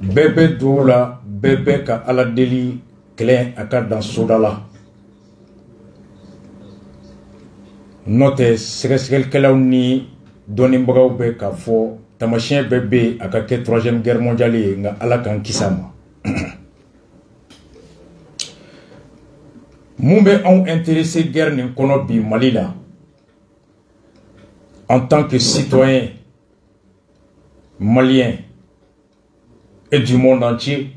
Bébé doula, bébé ka ala deli clé à ka dans sodala. Note segesel kelaw ni doni mbagaw be ka fo tamashien bébé aka ke 3e guerre mondiale nga ala kan kisama. Mumbe ont intéressé guerre ni kono bi Mali la. En tant que citoyen malien et du monde entier,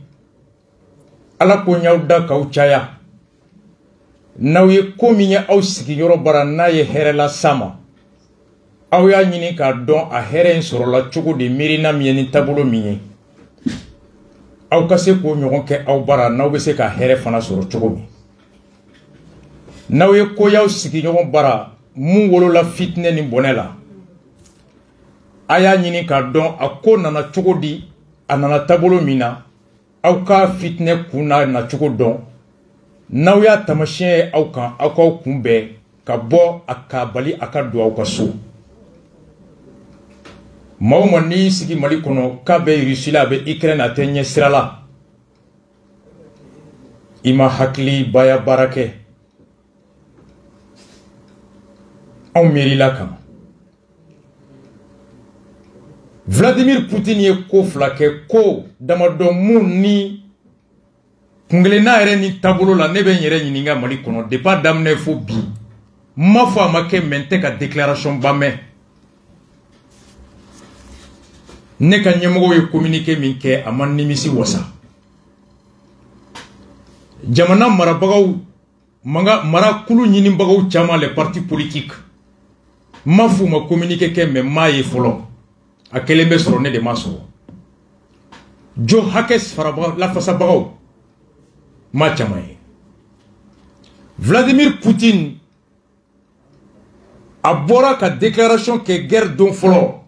ala ko nyawda ka uchaya naw ye kominya aw sigi yoro bara na ye herela sama aw ya nyini ka don a here soro la chogo de mirina mieni tabulo miye aw kase ko nyogon ke aw bara naw be se ka here fana soro chogo mi naw ye ko yaw sigi nyogon bara mu wolo la fitne ni bonela aya nyini ka don a ko nana chogo di anana tabolo mina aw ka fitne kuna na chogo don naw ya tamashien aw kan akaw kunbe ka bo akabali akadu aw ka so mawma ni sigi Mali kono ka be Russia be Ukraine atenye sirala ima hakli baya barake aw merila kan Vladimir Poutine ye ko flake ko damadon mun ni kungelena ere ni tabolo la nebe nyere nyininga Mali kono depa damne fo bi ma fo amake mente ka déclaration bame ne ka nyemgo ye communiquer minke aman nimisi wasa jamana marabagaw mara kulu nyini bagaw chama les partis politiques ma fo ma communiquer ke me maye folo akelembe soro ne de maso jo hakes faraba la fasa bagaw Machamaye. Vladimir Poutine a bora ka déclaration que guerre don folo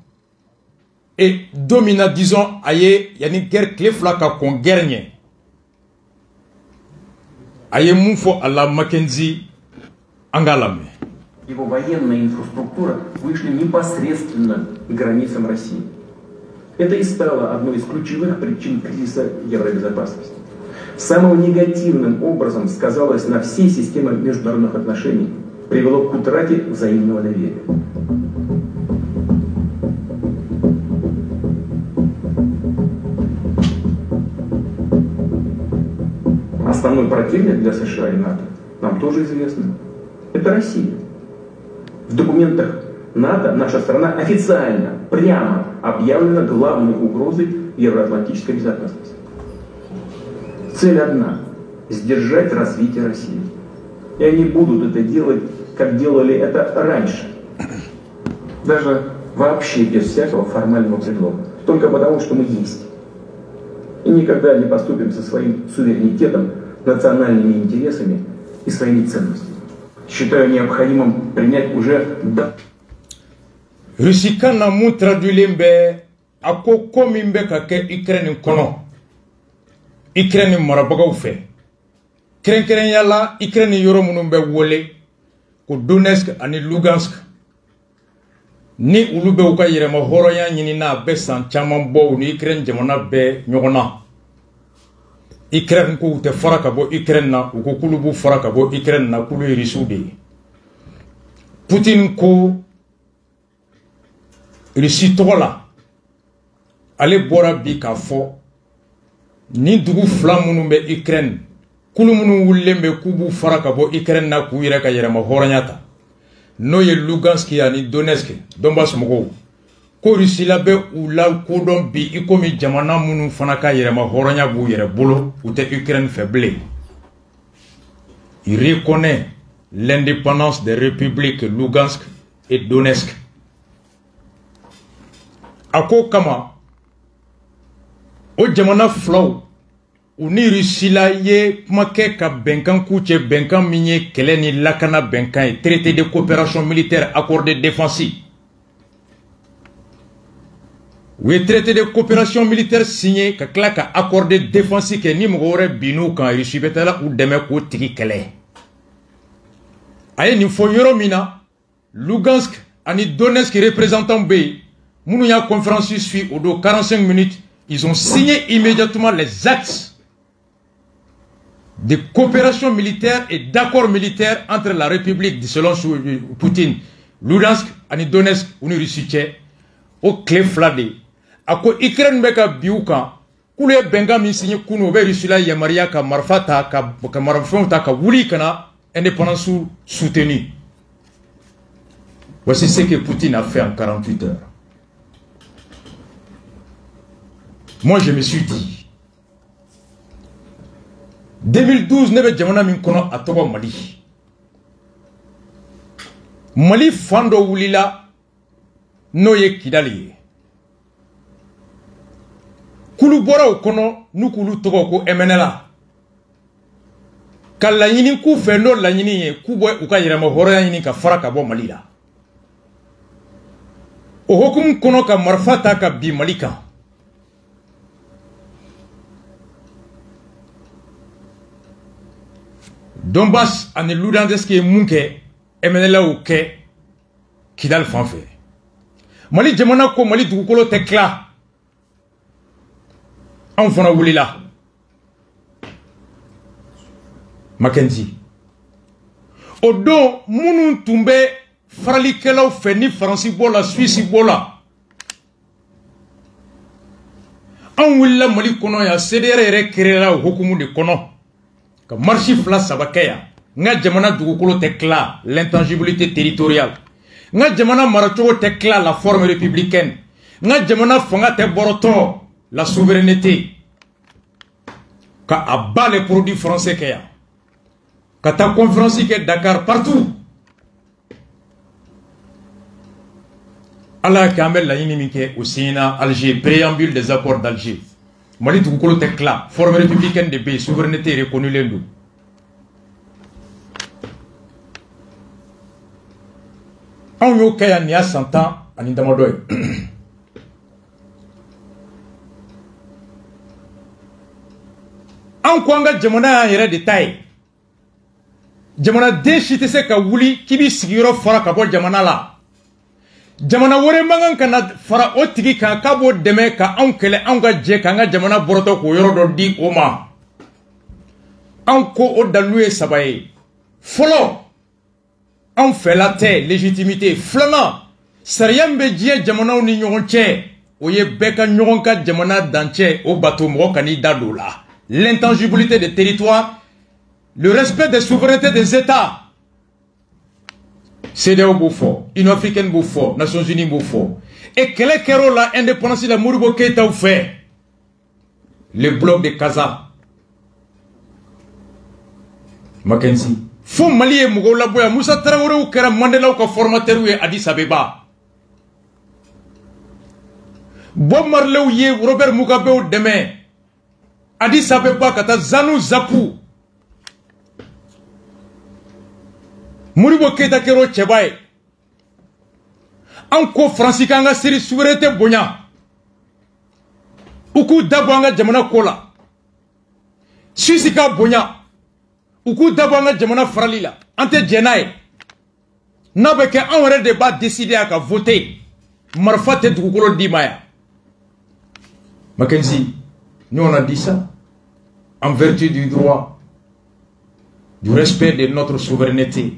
et domina disons aye yani guerre clé flaka kon guerre aye mufo alla Mackenzie angalame. Его военная инфраструктура вышли непосредственно к границам России. Это и стало одной из ключевых причин кризиса евробезопасности. Самым негативным образом сказалось на всей системе международных отношений, привело к утрате взаимного доверия. Основной противник для США и НАТО нам тоже известно. Это Россия. В документах НАТО наша страна официально, прямо объявлена главной угрозой евроатлантической безопасности. Цель одна – сдержать развитие России. И они будут это делать, как делали это раньше. Даже вообще без всякого формального предлога. Только потому, что мы есть. И никогда не поступим со своим суверенитетом, национальными интересами и своими ценностями. Считаю необходимым принять уже... Rusika na mu traduilembe ako komimbe ka ke Ukraine kono. Ukraine marabagaw fe kren yalla Ukraine yoro munum be wole ko Donetsk ani Lugansk ni ulube uka yere ma horoya nyini na be san chaman bo ni Ukraine jamana be nyogona Ukraine ko te faraka bo Ukraine na ko kulubu faraka bo Ukraine na kulu risudi Putin ko risitola ale bora bi ka fo ni dugu fla munun be Ukraine kulu munun wulembe kubu faraka bo Ukraine na ku yere ka yere ma horanyata no ye Lugansk ya ni Donetsk Donbass mogo ko Russia be ula ko don bi ikomi jamana munun fana ka yere ma horanya bu yere bolo ute Ukraine faible. Il reconnaît l'indépendance des républiques Lugansk et Donetsk. Ako kama o jamana flow uni Russia ye make ka benkan kuche benkan minye kele ni lakana benkan traité de coopération militaire accord de défense we traité de coopération militaire signé ka klaka accord de défense ke ni mugore binu kan Russia betala ou deme ko tiki kele aye ni fo yoro mina Lugansk ani Donetsk représentant be munu ya conférence suit au do 45 minutes ils ont signé immédiatement les actes de coopération militaire et d'accord militaire entre la République selon Poutine, Luhansk et Donetsk, ou Russie, au clé fladé. À quoi Ukraine beka biuka, koulé benga mi signé kuno be Russia yamaria ka marfata ka marfata ka wuli kana indépendance soutenue. Voici ce que Poutine a fait en 48 heures. Moi je me suis dit 2012 nebe jamana min kono atoba Mali. Mali fando wulila noye Kidali. Kulu bora o kono nukulu togo ko MNLA. Kala yini ku fendo la yini ye ku boy uka yirama horo yini ka faraka bo Mali la. O hokum kono ka marfata ka bi Malika. Donbass ane Luhansk ke munke MNLA ou ke Kidal fanfe. Mali jamana ko Mali dugukolo tekla. On fana wulila Mackenzie odo munu tumbe faralikelaw fe ni Faransi bola Suisse bola on wulila Mali kono ya CDR yɛrɛ créera o hukumu de kono ka marche fla sabakeya nga jamana dugukolo tekla l'intangibilité territoriale nga jamana maracogo tekla la forme républicaine nga jamana fanga te boroto la souveraineté. Ka abat les produits français qu'il y a. Ka ta conférence qui est Dakar partout. Allah Kamel la inimike au Sénat, Alger, préambule des accords d'Alger. Mali Toukolo Tekla, forme républicaine des pays, souveraineté reconnue l'Indou. On y a kaya niya 100 ans en Indamadoy. An kwanga jamana yere de taille jamana de shite se ka wuli kibi sigiro fara ka bo jamana la jamana wore mangan kana fara o tigi kan ka bo deme ka an kele an ga je kan ga jamana boroto ko yoro do di o ma an ko o daluye sabaye folo an felate légitimité flama sariyambe je jamana ni nyon che o ye beka nyon ka jamana danche o bato mo kani dadola. L'intangibilité des territoires, le respect des souverainetés des États. CEDEAO Beaufort, Union africaine Beaufort, Nations Unies Beaufort. Et quel est la indépendance de la Moribo Keïta ou fait? Le bloc de Kaza. Mackenzie. Fou Mali et Mougoula Boya, Moussa Traoré ou Kera Mandela ou ka formateur ou Addis Abeba. Bob Marley ou Ye, Robert Mugabe ou demain. Addis Abeba kata Zanou Zapou Moribo Keïta kero Tchebaye Anko Fransi kanga siri souveraineté bonya Uku dabwanga jamana kola Susika bonya Uku dabwanga jamana fralila Ante djenaye Nabeke anwere débat décidé à voter Marfate dugukolo dimaya Mackenzie. Nous on a dit ça en vertu du droit, du respect de notre souveraineté,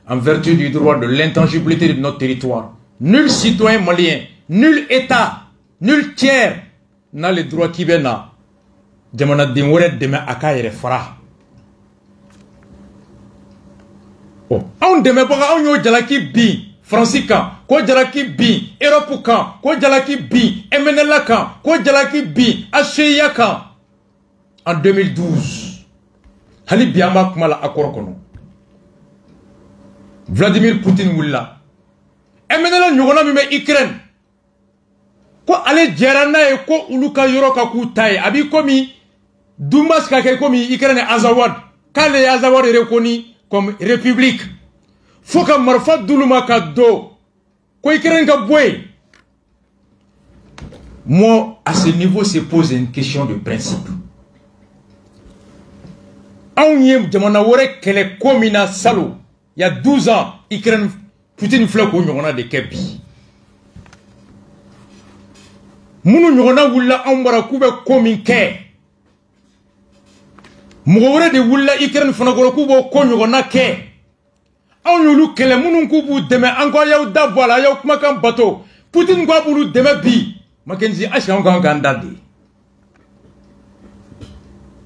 en vertu du droit de l'intangibilité de notre territoire. Nul citoyen malien, nul État, nul tiers n'a le droit qui vient là. Demana demore demain akayere fara. Oh, on demain pas on yo jalaki bi. Francis kan, ko jalaki bi, Europe kan, ko jalaki bi, MNLA kan, ko jalaki bi, Asheya kan. En 2012, Hali Biama Kumala Akorkono. Vladimir Poutine Willa. MNLA nyogona mime Ukraine. Ko ale djerana e ko uluka yoroka kutaye. Abi komi, Dumas kake komi Ukraine Azawad. Kale Azawad rekoni comme république. Faut que Marfa Doulouma Kado. Quoi Ukraine ka boy. Moi, à ce niveau, se pose une question de principe. Il y a 12 ans, Poutine fleur qu'on a des Kebi. munu ɲɔgɔnna wulila anw bara k'u bɛ ko min kɛ mɔgɔ wɛrɛ de wulila Ukraine fana kɔrɔ k'u b'o ko ɲɔgɔnna kɛ anw y'olu kɛlɛ minnu k'u b'u dɛmɛ an ko a y'aw da bɔ a la a y'aw kumakan bato Poutine ko a b'olu dɛmɛ bi Mackenzie est-ce qu'on kan k'an da de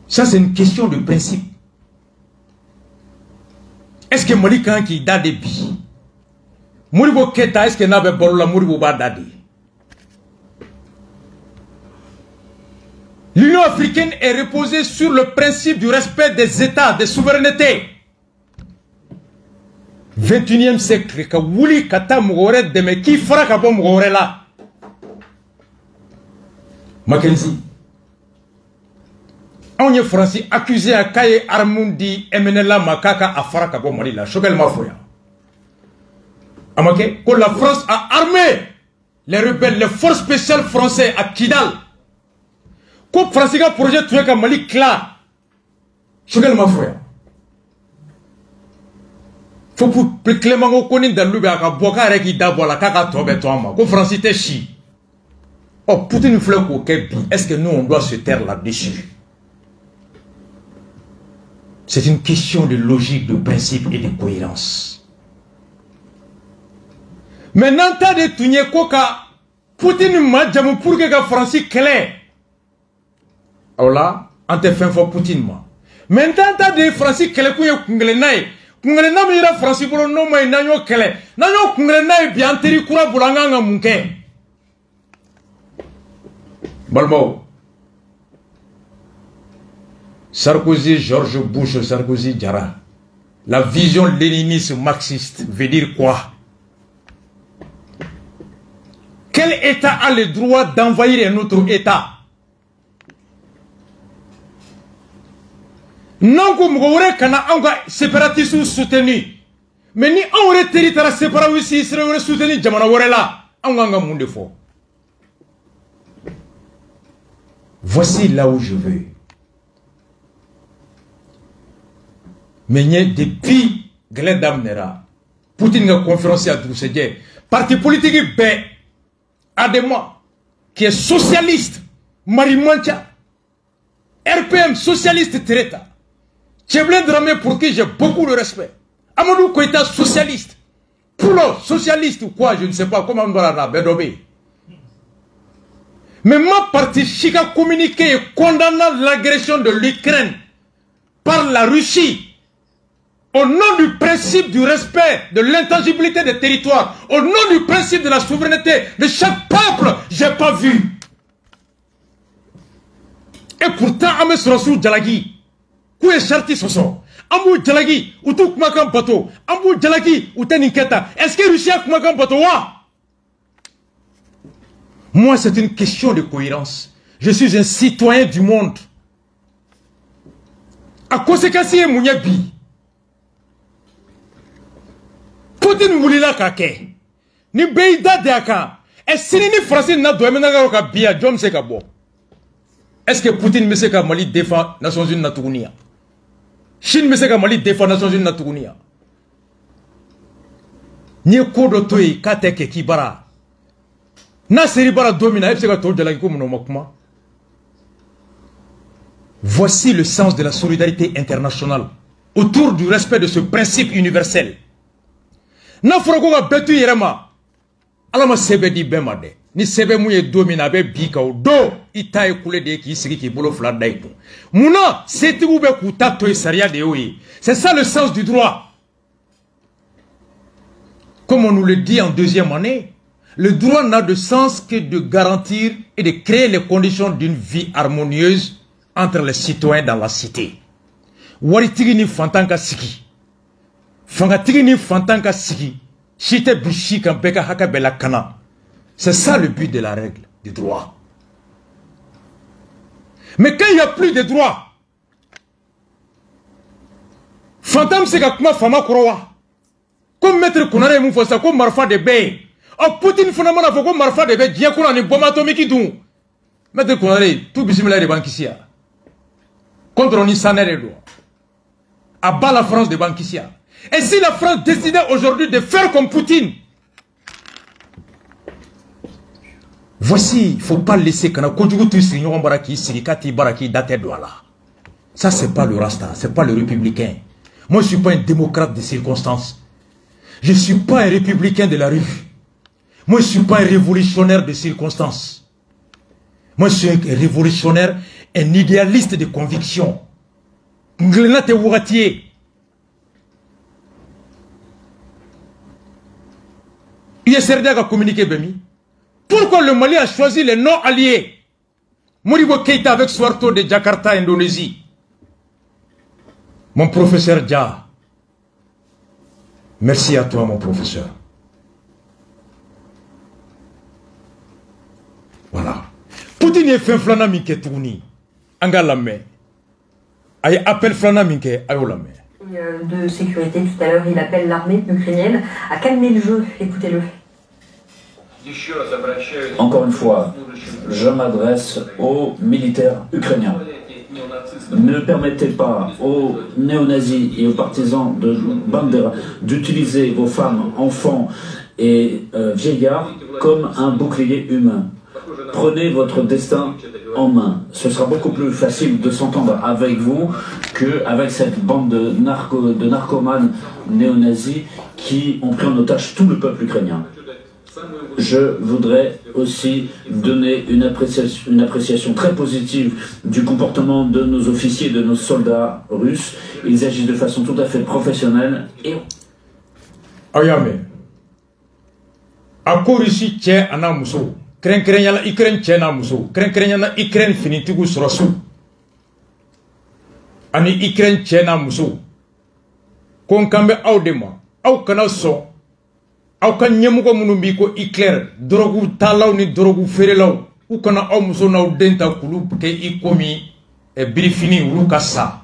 ça c'est une question de principe est-ce que Mali kan k'i da de bi Modibo Keïta est-ce que n'a bɛ baro la Modibo b'a da de L'Union africaine est reposée sur le principe du respect des États, des souverainetés. 21e siècle, ka wuli kata mugore deme ki fara ka bo mugore la. Mackenzie. On est français accusé à Kaye Armundi Emenela Makaka à fara ka bo Mali la. Choquel ma foya. Amake, quand la France a armé les rebelles, les forces spéciales françaises à Kidal. Ko France ka projet tué ka Mali kla choquel ma frère faut pour Clément ko koni dalu be aka boka rek idabo la kaka tobe to ma ko France te chi oh Poutine fleur ko ke bi est-ce que nous on doit se taire là-dessus c'est une question de logique, de principe et de cohérence maintenant ta de tunye ko ka Poutine ma jamu pour que ka France clair. Alors là, on te fait fort Poutine moi. Maintenant, tu as des Français qui sont kunglenaï. Kunglenaï mais ira Français pour le nom mais n'ayons kele. N'ayons kunglenaï bien teri kura bulanga munke. Balmo. Sarkozy, George Bush, Sarkozy, Diarra. La vision léniniste marxiste veut dire quoi? Quel État a le droit d'envahir un autre État? Non, comme vous voulez, qu'on a un séparatiste soutenu. Mais ni on aurait territoire séparatiste aussi, serait soutenu, Jamana Warela, on a un monde de faux. Voici là où je veux. Mais depuis Glen Damnera, Poutine a conférence à Droussédier, parti politique B, Adema, qui est socialiste, Marimancha, RPM, socialiste Tereta. Tcheblin Dramé pour qui j'ai beaucoup de respect. Amadou Koïta, socialiste. Poulo, socialiste ou quoi, je ne sais pas comment on doit la bédobé. Mais ma partie Chica communiqué condamnant l'agression de l'Ukraine par la Russie au nom du principe du respect de l'intangibilité des territoires, au nom du principe de la souveraineté de chaque peuple, j'ai pas vu. Et pourtant, Ames Rassou Djalagi, où est Charti Soso? Ambou Djalagi, ou tout Kumakan Bato, Ambou Djalagi, ou Teninketa. Est-ce que Russie a Kumakan Bato? Moi, c'est une question de cohérence. Je suis un citoyen du monde. À conséquence, il y a Mouniabi. Poutine Moulila Kake. Ni Beida Deaka. Est-ce que ni Français n'a pas de bia, Jom Sekabo? Est-ce que Poutine me sait que Mali défend les Nations Unies Natounia? Chine me sait que Mali défend les Nations Unies Natounia? Ni Kodo Toy, Kateke Kibara. Na Seribara domina, voici le sens de la solidarité internationale autour du respect de ce principe universel. Na Frogoga Betu Yerema, Alama Sebedi Bemade. Ni sebe mouye domina be bika o do ita ekule de ki sigi ki bolo fla daiko. Mouna seti oube kuta to saria de oye. C'est ça le sens du droit. Comme on nous le dit en deuxième année, le droit n'a de sens que de garantir et de créer les conditions d'une vie harmonieuse entre les citoyens dans la cité. Waritigi ni fantanka siki. Fangatigi ni fantanka siki. Chite bishi kampeka haka bela kana. C'est ça le but de la règle du droit. Mais quand il n'y a plus de droit, fantôme c'est comme fama kroa. Comme maître Konare Moufosa, comme Marfa de Bé. Oh, Poutine Fonamana, comme Marfa de Bé, Diakona, ni Bomatomiki Dou. Maître Konare, tout bismillah de Bankissia. Contre Nissaner et à bas la France de Bankissia. Et si la France décidait aujourd'hui de faire comme Poutine, Voici, il ne faut pas laisser quand on baraki, sirikati baraki, date douala. Ça, c'est pas le Rasta, c'est pas le républicain. Moi, je ne suis pas un démocrate de circonstances. Je ne suis pas un républicain de la rue. Moi, je ne suis pas un révolutionnaire de circonstances. Moi, je suis un révolutionnaire, un idéaliste de conviction. Nglenate Wuratier. USRD a communiqué, Bemi. Pourquoi le Mali a choisi les non-alliés? Modibo Keïta avec Suharto de Jakarta, Indonésie. Mon professeur Dia. Merci à toi, mon professeur. Voilà. Poutine est fait flana minke tourni. Angalame. Aïe appelle flana minke ayolame. De sécurité tout à l'heure, il appelle l'armée ukrainienne à calmer le jeu. Écoutez-le. Encore une fois, je m'adresse aux militaires ukrainiens. Ne permettez pas aux néo-nazis et aux partisans de Bandera d'utiliser vos femmes, enfants et vieillards comme un bouclier humain. Prenez votre destin en main. Ce sera beaucoup plus facile de s'entendre avec vous qu'avec cette bande de narcomanes néo-nazis qui ont pris en otage tout le peuple ukrainien. Je voudrais aussi donner une appréciation très positive du comportement de nos officiers et de nos soldats russes. Ils agissent de façon tout à fait professionnelle et... Ayame. Ako Russie tient un amuso. Kren Ukraine tient un amuso. Kren Ukraine finitigu surasu. Ani Ukraine tient un amuso. Konkambe audema. Au kanaso. Aw ka ɲɛmɔgɔ minnu b'i ko Hitler drogue talaw ni drogue feerelaw u kana aw muso n'aw den ta k'olu kɛ i komi birifini olu ka sa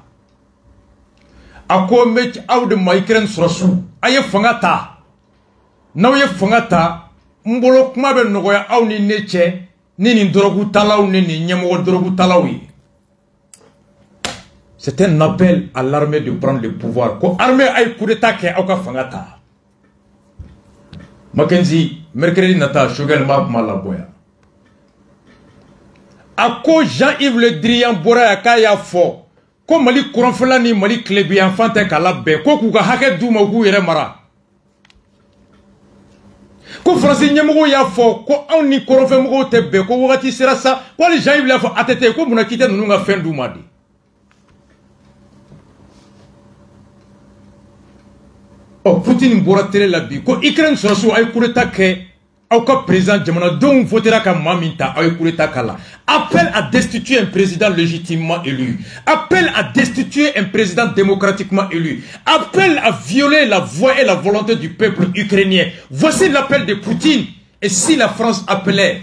a ko n bɛ aw de ma Ukraine sɔrɔsiw a ye fanga ta n'aw ye fanga ta n bolo kuma bɛ nɔgɔya aw ni ne cɛ ni nin drogue talaw ni nin ɲɛmɔgɔ drogue talaw ye. C'est un appel à l'armée de prendre le pouvoir ko armée ay coup d'état kɛ aw ka fanga ta. Mackenzie, mercredi nata, Shogel Mark Malaboya. A ko Jean-Yves Le Drian Bora ya kaya fo. Ko Mali Kouranfela ni Mali Klebi enfante kala be. Ko kuka hake duma ku yere mara. Ko Francis Nyemogo ya fo. Ko an ni Kouranfe mogo te be. Ko wakati sera sa. Ko li Jean-Yves la fo atete. Ko muna kite nunu nga fen duma di. Oh, Poutine bora télé la bi ko Ukraine surasu ay coup d'état ke au cas président jamana don votera ka maminta ay coup d'état kala. Appel à destituer un président légitimement élu. Appel à destituer un président démocratiquement élu. Appel à violer la voix et la volonté du peuple ukrainien. Voici l'appel de Poutine. Et si la France appelait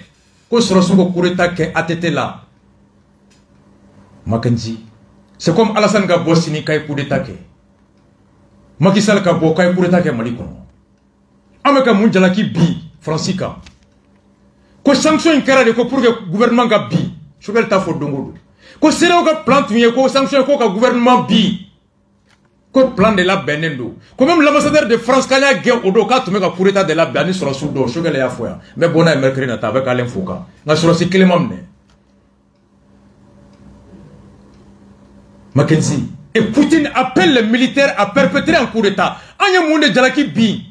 ko surasu ko coup d'état ke atete là. Mackenzie, c'est comme Alassane Gabosini kay coup d'état ke. Macky Sall ka bo kay coup d'état ke Mali kono ameka mun jalaki bi Francika ko sanction kera de ko pour que gouvernement ga bi Shogel ta fo dongo ko sere ko plan tuye ko sanction ko ka gouvernement bi ko plan de la benendo ko même l'ambassadeur de France kanya gen odo ka tume ka coup d'état de la bani sur sudo Shogel ya foya mais bona mercredi na ta avec Alain Foucault na sur ce clément ne Mackenzie. Et Poutine appelle les militaires à perpétrer un coup d'état. Anya monde jalaki bi.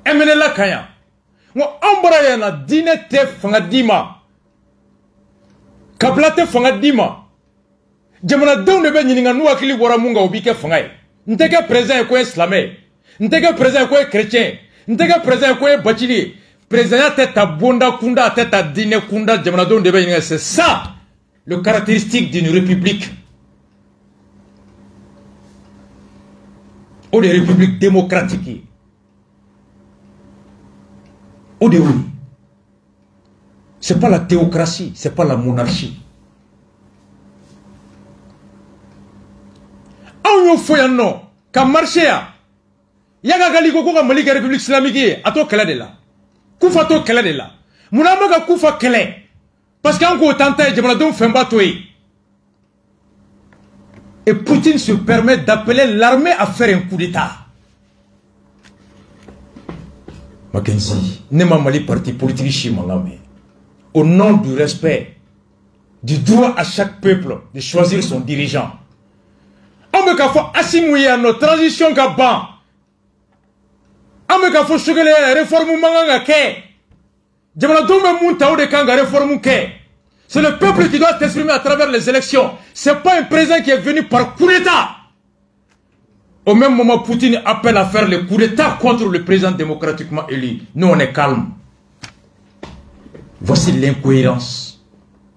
Emenela kaya. Ngo ambara yana dine te fanga dima. Kabla te fanga dima. Jamana don de be nyininga nu akili wara munga obike fanga e. Nteke président ko islamé. Nteke président ko chrétien. Nteke président ko bachili. Président teta bonda kunda teta dine kunda jamana don de be nyininga. C'est ça le caractéristique d'une république. Ou des républiques démocratiques. Ou des oui. Ce n'est pas la théocratie, ce n'est pas la monarchie. On y a non, quand marché a, yaga galiko ko ka Mali ka république islamique ato kala de la. Kufa to kala de la. Munama ka kufa kala. Parce qu'en ko tanta jamana don femba toy. Et Poutine se permet d'appeler l'armée à faire un coup d'état. Mackenzie, ne m'a mali parti politique chimangame. Au nom du respect, du droit à chaque peuple de choisir son dirigeant. On me fait assimouiller notre transition kaban. On me fait choquer les réformes manganga ke. Jamana dombe munta ou de kanga réforme ke. C'est le peuple qui doit s'exprimer à travers les élections. C'est pas un président qui est venu par coup d'État. Au même moment, Poutine appelle à faire le coup d'État contre le président démocratiquement élu. Nous, on est calme. Voici l'incohérence.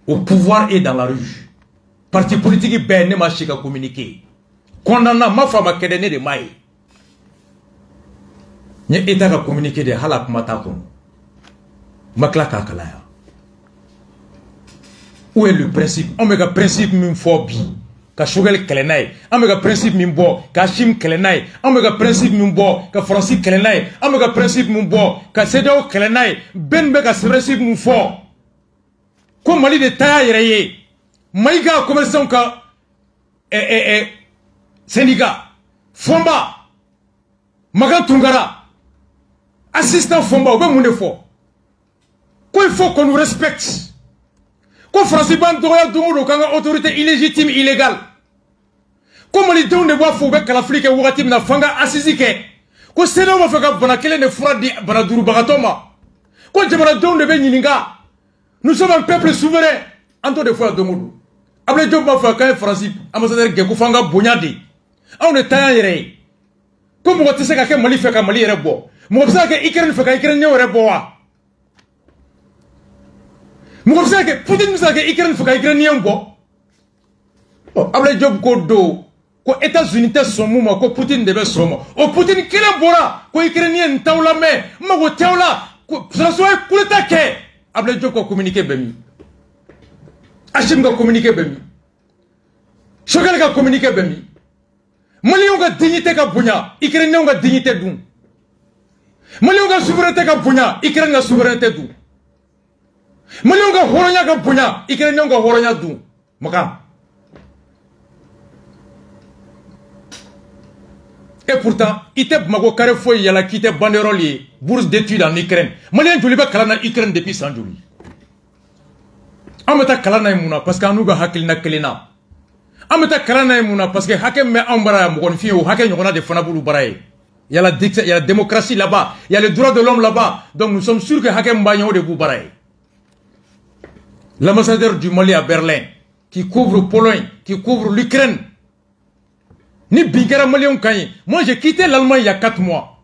Au pouvoir et dans la rue. Parti politique, ben, ne m'a pas communiqué. Condamnant ma femme à Kedene de Maï. N'y a état à communiquer de Halak Matakon. Maklaka Kalaya. Où est le principe? On me dit principe m'infobi. Ka Shogel Kelenai. On me dit principe m'imbo. Ka Shim Kelenai. On me dit principe m'imbo. Ka Francis Kelenai. On me dit principe m'imbo. Ka Sedao Kelenai. Ben Beka principe m'info. Comme Mali de Taïreye. Maïga commerçant ka. Sénégal, Fomba, Magan Tungara, assistant Fomba, quoi il faut qu'on nous respecte? Quoi Francis Bandoya Douro, quand autorité illégitime, illégale? Comment les deux ne voient Foubek à l'Afrique et Ouatim na Fanga assisike? Quoi c'est là où on fait que Bonakele ne fera dit Banaduru Baratoma? Quoi Jabaradon de Beninga? Nous sommes un peuple souverain. Anto de fois Domoudou. Après Job Mafaka Francis, ambassadeur Gekufanga Bonyadi. On est taillé. Comme vous savez que Mali fait Mali est beau. Moi, vous savez que Ikren fait qu'Ikren est beau. Moi, vous savez que Poutine nous savez que Ikren fait qu'Ikren est beau. Après Job Kodo, quoi États-Unis sont mouvement, quoi Poutine devait sommer. Oh Poutine, quel est beau là? Quoi Ikren est taoula mais, ma taoula, ça soit pour le taquet. Après Job ko communiquer Bemi. Hachim ko communiquer Bemi. Chogal ko communiquer Bemi. Malion ga dignité ka bunya, Ukrainien ga dignité dun. Malion ga souveraineté ka bunya, Ukraine ga souveraineté dun. Malion ga horonya ka bunya, Ukrainien ga horonya dun. Maka. Et pourtant, iteb mago carrefour yala kite banderole bourse d'études en Ukraine. Malien joli ba kalana Ukraine depuis 100 jours. Amata kalana muna parce que anuga hakilina kelina. Amata kalana muna parce que hakem me ambara mogonfi ou hakem yona de fanabulu baraye. Il y a la démocratie là-bas, il y a le droit de l'homme là-bas. Donc nous sommes sûrs que hakem bagno de vous baraye. L'ambassadeur du Mali à Berlin qui couvre Pologne, qui couvre l'Ukraine. Ni bigara Malion Kanye. Moi j'ai quitté l'Allemagne il y a 4 mois.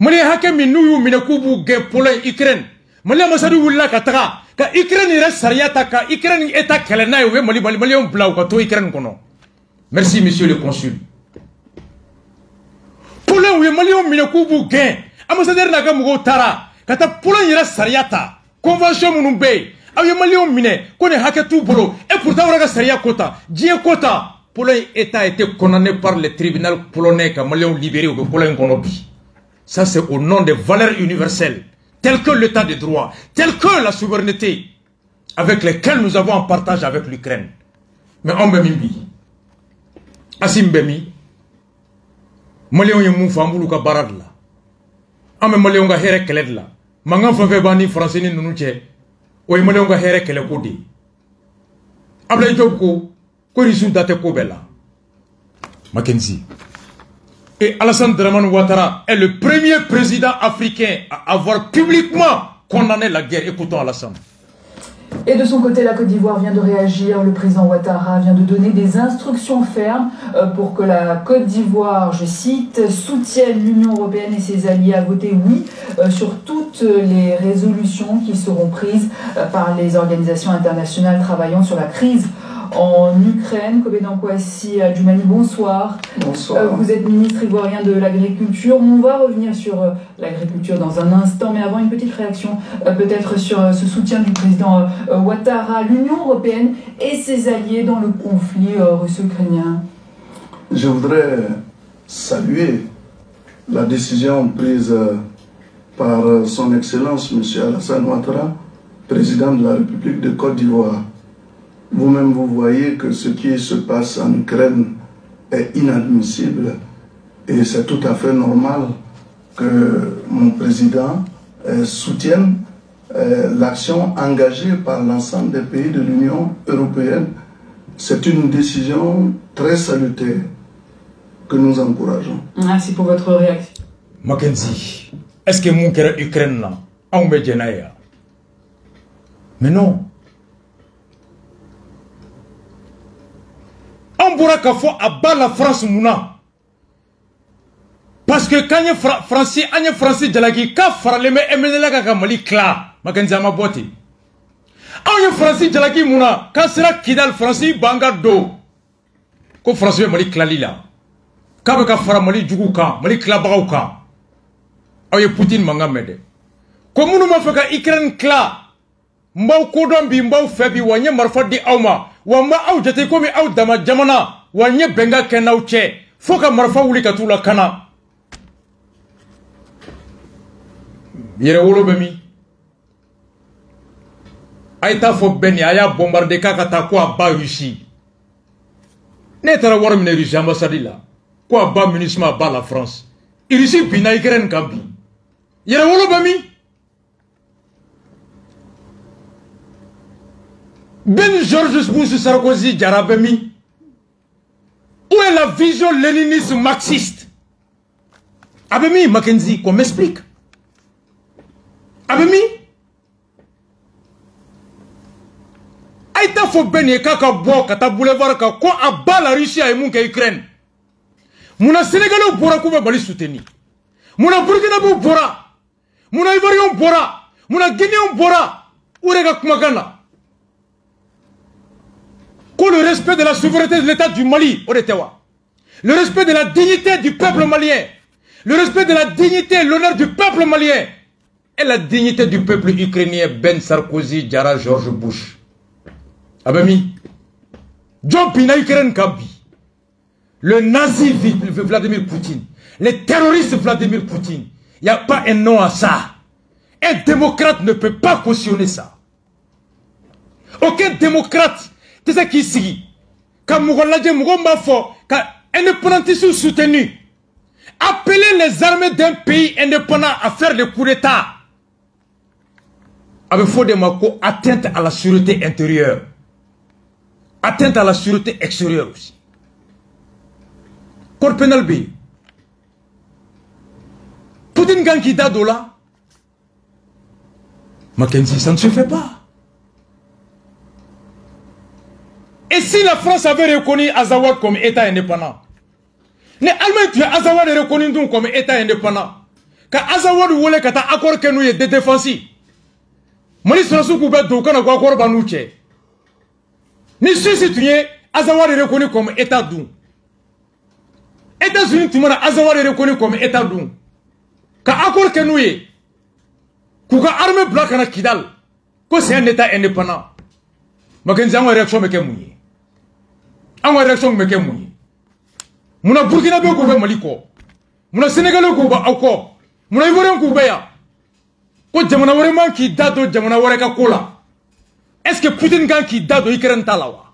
Mali hakem minou minakubu ge Pologne Ukraine. Mali ambassadeur wula katara. Ka Ukraine ira sariata ka Ukraine eta kelena yo Mali Malion blau ka to Ukraine kono. Merci monsieur le consul. Pologne we Malion minakubu ge. Ambassadeur naga mugo tara. Kata Pologne ira sariata. Convention munumbe. Ayo Malion mine kone haketu bolo. Et pourtant on a saria kota. Dien kota. Pologne État a été condamné par le tribunal polonais que Malion libéré ou Pologne Konobi. Ça c'est au nom des valeurs universelles, telles que l'état de droit, telles que la souveraineté, avec lesquelles nous avons en partage avec l'Ukraine. Mais on me mimbi. Asim bemi. Malion yemou fambulu ka barad la. Ame Malion ga here keled la. Mangan fa bani français ni nunuche. Oy Malion ga here kele kodi. Abla jobko. Mackenzie. Et Alassane Dramane Ouattara est le premier président africain à avoir publiquement condamné la guerre. Écoutons Alassane. Et de son côté, la Côte d'Ivoire vient de réagir. Le président Ouattara vient de donner des instructions fermes pour que la Côte d'Ivoire, je cite, soutienne l'Union européenne et ses alliés à voter oui sur toutes les résolutions qui seront prises par les organisations internationales travaillant sur la crise en Ukraine. Kobedan Kouassi Djoumani, bonsoir. Bonsoir. Vous êtes ministre ivoirien de l'Agriculture. On va revenir sur l'agriculture dans un instant, mais avant une petite réaction peut-être sur ce soutien du président Ouattara, l'Union européenne et ses alliés dans le conflit russo-ukrainien. Je voudrais saluer la décision prise par son Excellence M. Alassane Ouattara, président de la République de Côte d'Ivoire. Vous-même, vous voyez que ce qui se passe en Ukraine est inadmissible et c'est tout à fait normal que mon président soutienne l'action engagée par l'ensemble des pays de l'Union européenne. C'est une décision très salutaire que nous encourageons. Merci pour votre réaction. Mackenzie, est-ce que mon cœur Ukraine là, on me dit mais non. On pourra qu'à fois à bas la France mouna. Parce que quand il y a Français de la guerre, quand Farleme Emenela Gagamali Kla, Mackenzie ma boîte. On y a Français de la guerre mouna, quand sera Kidal Français Bangado. Quand Français Mali Klalila. Quand Baka Faramali Djouka, Mali Klabauka. On y a Poutine Mangamede. Comme nous m'a fait qu'à Ukraine Kla. Mbau kodon bi mbau febi wanye marfadi auma wamba au jate komi au dama jamana wanye benga kena uche foka marfa wuli katula kana yere wolo bemi aita fo beni aya bombarder kata ko aba Russie ne tara war mine Russie ambassade la ko aba munisma ba la France Russie bina Ukraine kambi yere wolo bemi Ben Georges Bush Sarkozy Djarabemi. Où est la vision léniniste marxiste? Abemi, Mackenzie, qu'on m'explique. Abemi. Aïta fo benye kaka bo kata boulevard ka ko aba la Russie et mon Ukraine. Mouna Sénégalais bora ko bali soutenir. Mouna Burkina Faso bora. Mouna Ivoirien bora. Mouna Guinéen bora. Urega kumagana. Le respect de la souveraineté de l'État du Mali, le respect de la dignité du peuple malien, le respect de la dignité et l'honneur du peuple malien, et la dignité du peuple ukrainien, Ben Sarkozy, Djara, George Bush. Abemi, John Pina Ukraine Kabi, le nazi Vladimir Poutine, les terroristes Vladimir Poutine, il n'y a pas un nom à ça. Un démocrate ne peut pas cautionner ça. Aucun démocrate. C'est ça qui ici. Quand Mougoladje Mougomba fort, quand indépendantisme soutenu, appeler les armées d'un pays indépendant à faire le coup d'État, avec faux de Mako, atteinte à la sûreté intérieure, atteinte à la sûreté extérieure aussi. Code pénal B. Poutine gang qui date là, Mackenzie, ça ne se fait pas. Et si la France avait reconnu Azawad comme État indépendant, les Allemands tuent Azawad reconnu comme État indépendant, quand Azawad voulait que tu accord que nous y ait des défensifs, Mali Srassou Koubet Doukan a quoi banouché. Ni citoyen Azawad est reconnu comme État d'où. États-Unis, tout le monde Azawad est reconnu comme État d'où. Quand accord que nous y ait, quand l'armée blanche a Kidal, que c'est un État indépendant. Mackenzie a une réaction mais qu'est-ce en réaction mais qu'est-ce Mouna Burkina Faso ko Maliko, Mouna Sénégalais ko ba ako, Mouna Ivoirien ko ba ya. Ko jamana wore man ki dado jamana wore ka kola. Est-ce que Poutine gan ki dado Ukraine talawa?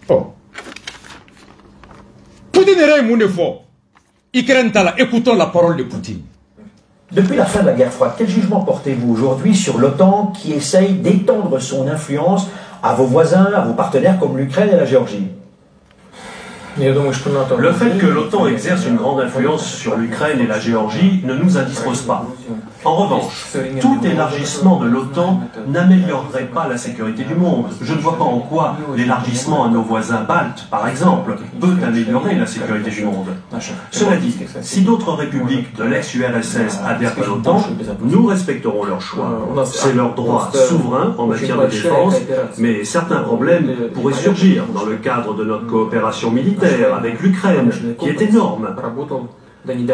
Oh. Poutine est mon effort. Ukraine tala, écoutons la parole de Poutine. Depuis la fin de la guerre froide, quel jugement portez-vous aujourd'hui sur l'OTAN qui essaye d'étendre son influence à vos voisins, à vos partenaires comme l'Ukraine et la Géorgie? Le fait que l'OTAN exerce une grande influence sur l'Ukraine et la Géorgie ne nous indispose pas. En revanche, tout élargissement de l'OTAN n'améliorerait pas la sécurité du monde. Je ne vois pas en quoi l'élargissement à nos voisins baltes, par exemple, peut améliorer la sécurité du monde. Cela dit, si d'autres républiques de l'ex-URSS adhèrent à l'OTAN, nous respecterons leur choix. C'est leur droit souverain en matière de défense, mais certains problèmes pourraient surgir dans le cadre de notre coopération militaire avec l'Ukraine, qui est énorme.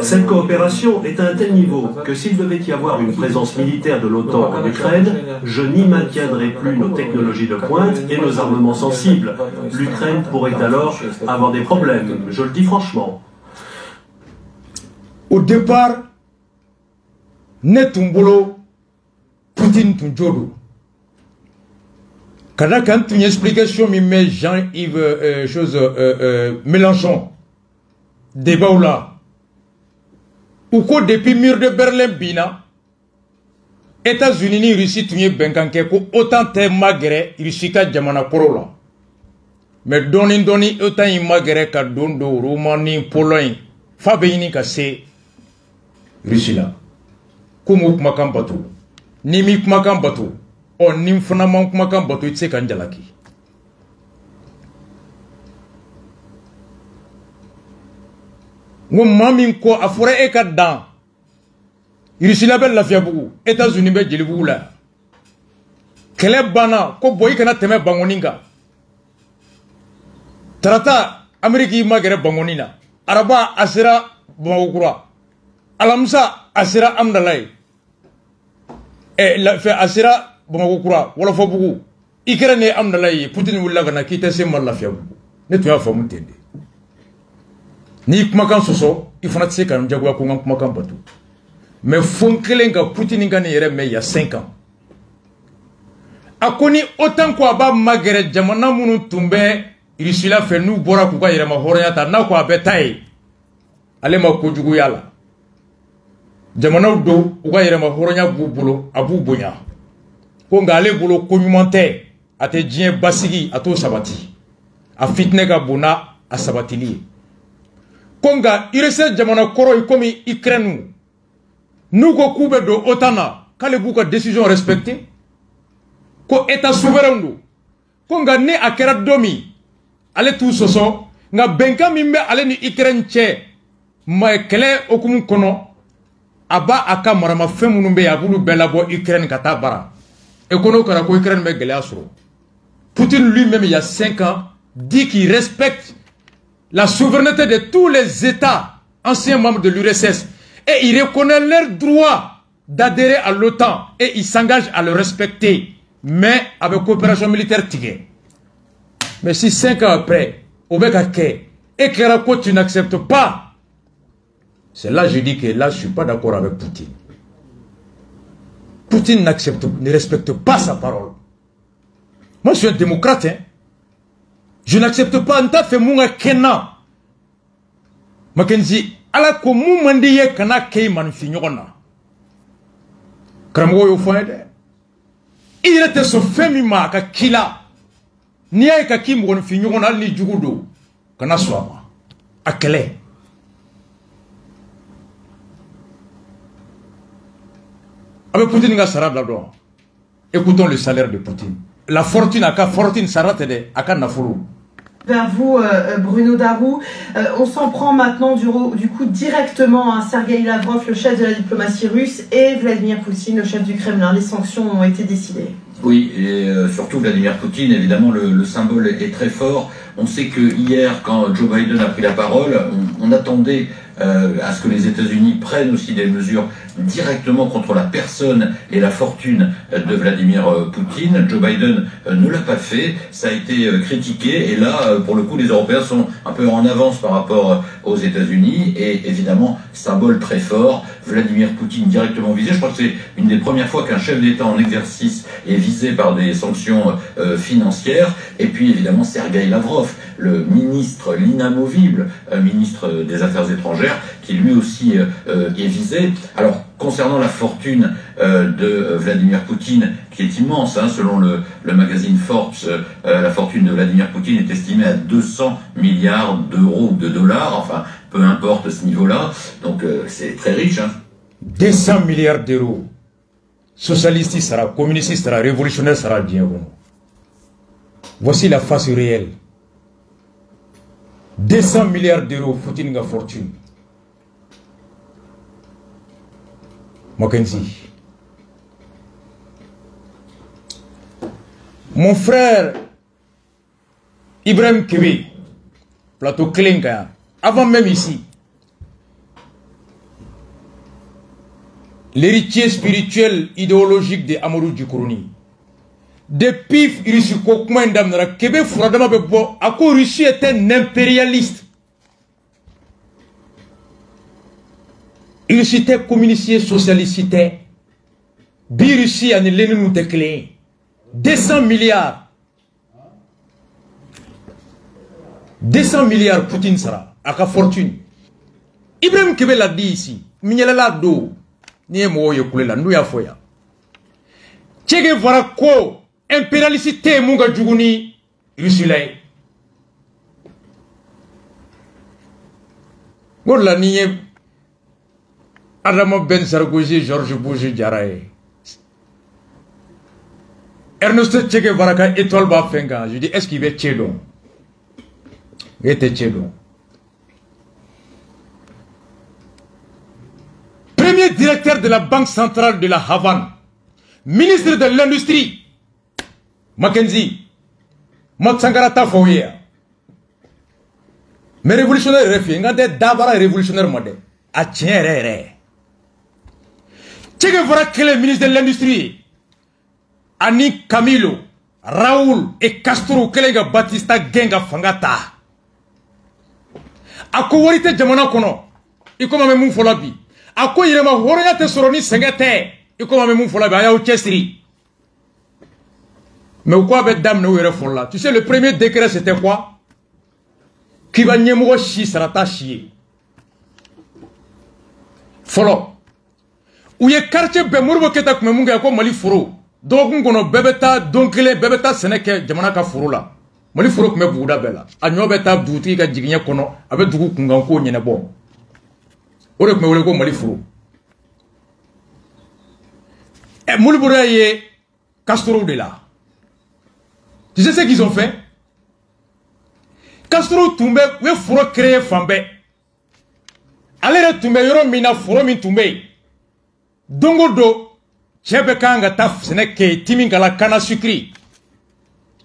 Cette coopération est à un tel niveau que s'il devait y avoir une présence militaire de l'OTAN en Ukraine, je n'y maintiendrai plus nos technologies de pointe et nos armements sensibles. L'Ukraine pourrait alors avoir des problèmes, je le dis franchement. Au départ, Netumbolo, Poutine Tunjodo. Quand tu as une explication, mais Jean-Yves Mélenchon, débat ou là. ou ko depuis mur de Berlin bina États-Unis ni Russie tunye benkanke ko autant te magere Russie ka jamana koro la mais doni autant yi magere ka dondo Roumanie Pologne fa be yini ka se Russie la kumu kuma kan batu ni mi kuma kan batu o ni fana man kuma kan batu itse kan jalaki ngom mami ko afore e ka dan Russie la be lafia bugu États-Unis be jeli bugu la kele bana ko boy kana teme bangoninga tarata Ameriki magere bangonina araba asira bamagura alamsa asira amdalay la fe asira bamagura wala fo bugu ikere ne amdalay Putin wulla kana kita se mal lafia bugu ne to ya famu tende ni kuma kan soso ifana tse kan jagwa ko ngam kuma kan batu mais fon kelen ka Putin kan yere me ya 5 ans akoni autant ko aba magere jamana munu tumbe Russie la fe nu bora ku ka yere ma horoya ta na ko abetay ale ma ko jugu yala jamana do u ka yere ma horoya bubulo abu bonya ko ngale bulo ko nyumante ate dien basigi ato sabati a fitne ka bona a sabatili konga irese jamana koro ikomi Ukraine nous ko kube do otana kale buka décision respectée ko état souverain do konga ne akera domi ale tout soso nga benka mimbe ale ni Ukraine che ma kele okumu kono aba aka marama femunu be yabulu belabo Ukraine kata bara e kono kara ko Ukraine me gele asro Poutine lui-même il y a 5 ans dit qu'il respecte la souveraineté de tous les États anciens membres de l'URSS et il reconnaît leur droit d'adhérer à l'OTAN et il s'engage à le respecter, mais avec coopération militaire tigée. Mais si 5 ans après, au Bekake, et que tu n'acceptes pas, c'est là que je dis que là je ne suis pas d'accord avec Poutine. Poutine ne respecte pas sa parole. Moi je suis un démocrate, hein. Je n'accepte pas un tas fait mounga kena. Mackenzie, ala ko mou mandiye kana kei manfi nyogona. Kramogo yo fone. Il était so femima ka kila. Niya ka kim gon fi nyogona ni jugudo. Kana swama. Akele. Avec Poutine nga sarab là-dedans. Écoutons le salaire de Poutine. La fortune aka fortune sarate de aka nafuru. Vers vous, Bruno Darou. On s'en prend maintenant du coup directement à Sergueï Lavrov, le chef de la diplomatie russe, et Vladimir Poutine, le chef du Kremlin. Les sanctions ont été décidées. Oui, et surtout Vladimir Poutine, évidemment, le symbole est très fort. On sait que hier, quand Joe Biden a pris la parole, on attendait à ce que les États-Unis prennent aussi des mesures directement contre la personne et la fortune de Vladimir Poutine. Joe Biden ne l'a pas fait, ça a été critiqué, et là, pour le coup, les Européens sont un peu en avance par rapport aux États-Unis, et évidemment, symbole très fort, Vladimir Poutine directement visé. Je crois que c'est une des premières fois qu'un chef d'État en exercice est visé par des sanctions financières, et puis évidemment Sergueï Lavrov, le ministre, l'inamovible ministre des Affaires étrangères, qui lui aussi est visé. Alors, concernant la fortune de Vladimir Poutine, qui est immense, hein, selon le magazine Forbes, la fortune de Vladimir Poutine est estimée à 200 milliards d'euros ou de dollars, enfin, peu importe ce niveau-là, donc c'est très riche. Hein. 200 milliards d'euros. Socialiste sera, communiste sera, révolutionnaire sera bien bon. Voici la face réelle. 200 milliards d'euros, Poutine a fortune. Mackenzie. Mon frère Ibrahim Kébé, plateau Klinka, avant même ici, l'héritier spirituel idéologique de Amadou Djikourouni. Depuis Russie Kokman Damnara, Kébé Fouradama Bebo, Ako Russie est un impérialiste. Russie était communiste, socialiste, bi Russie a l'ennemi de clé. 200 milliards. 200 milliards Poutine sera, à sa fortune. Ibrahim Kébé l'a dit ici. mignela do ni mo yo kulela ndu ya foya Che Guevara ko impérialité munga juguni rusulay gorla ni Adama Ben Sarkozy George Bush Jarae Ernesto Che Guevara ka étoile ba fenga je dis est-ce qu'il va tchedo était tchedo premier directeur de la Banque centrale de la Havane, ministre de l'Industrie, Mackenzie, Matsangara Tafoye. Mais révolutionnaire refi, ngade dabara révolutionnaire mode. A tienre. Che Guevara le ministre de l'Industrie, Ani Camilo, Raoul et Castro kelega Batista Genga Fangata. Ako warite jamana kono, ikoma me mun folabi. A quoi il m'a horé soroni sengete et comment même fola ba ya au chestri. Mais quoi avec dame no ere fola. Tu sais le premier décret c'était quoi? Qui va nyemo chi sarata chier. Folo. Où ye quartier be murbo keta kuma munga ko mali furo. Donc ngono bebeta donkele bebeta seneke jamana ka furo la. Mali furo kuma buda bela. Anyo beta duti ka jiginya kono abe dugu kunga ko nyene bon. Ore kuma wole ko mali furu et Moulboura ye Castro de là. Tu sais ce qu'ils ont fait? Castro tombé we furo créé fambe alere tombé yoro mina furo min tombé dongo do chebe kanga taf seneke timingala kana sucri.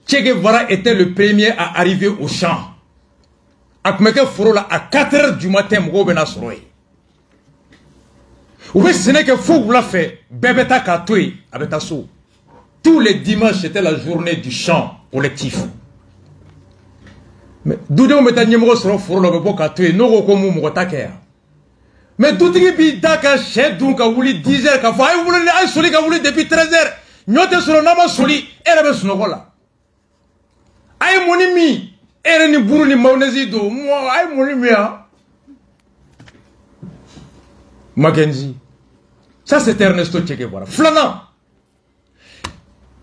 Che Guevara était le premier à arriver au champ akmeke furo là à 4 h du matin mo bena soroy. Ou bien ce n'est que fou l'a fait, bébéta katoui, avec so. Tous les dimanches, c'était la journée du chant collectif. Mais d'où on met un numéro sur le four, le bébé katoui, non, comme on m'attaque. Mais d'où tu dis, d'accord, chef, donc, à voulu 10 h, qu'à faire, vous voulez, à soli, qu'à voulu depuis 13 h. Nyote sur le nama soli, elle avait son là. Aïe, mon ami, elle ni bourou ni maonézido, moi, aïe, mon ami, hein. Mackenzie. Ça c'est Ernesto Che Guevara. Flanant.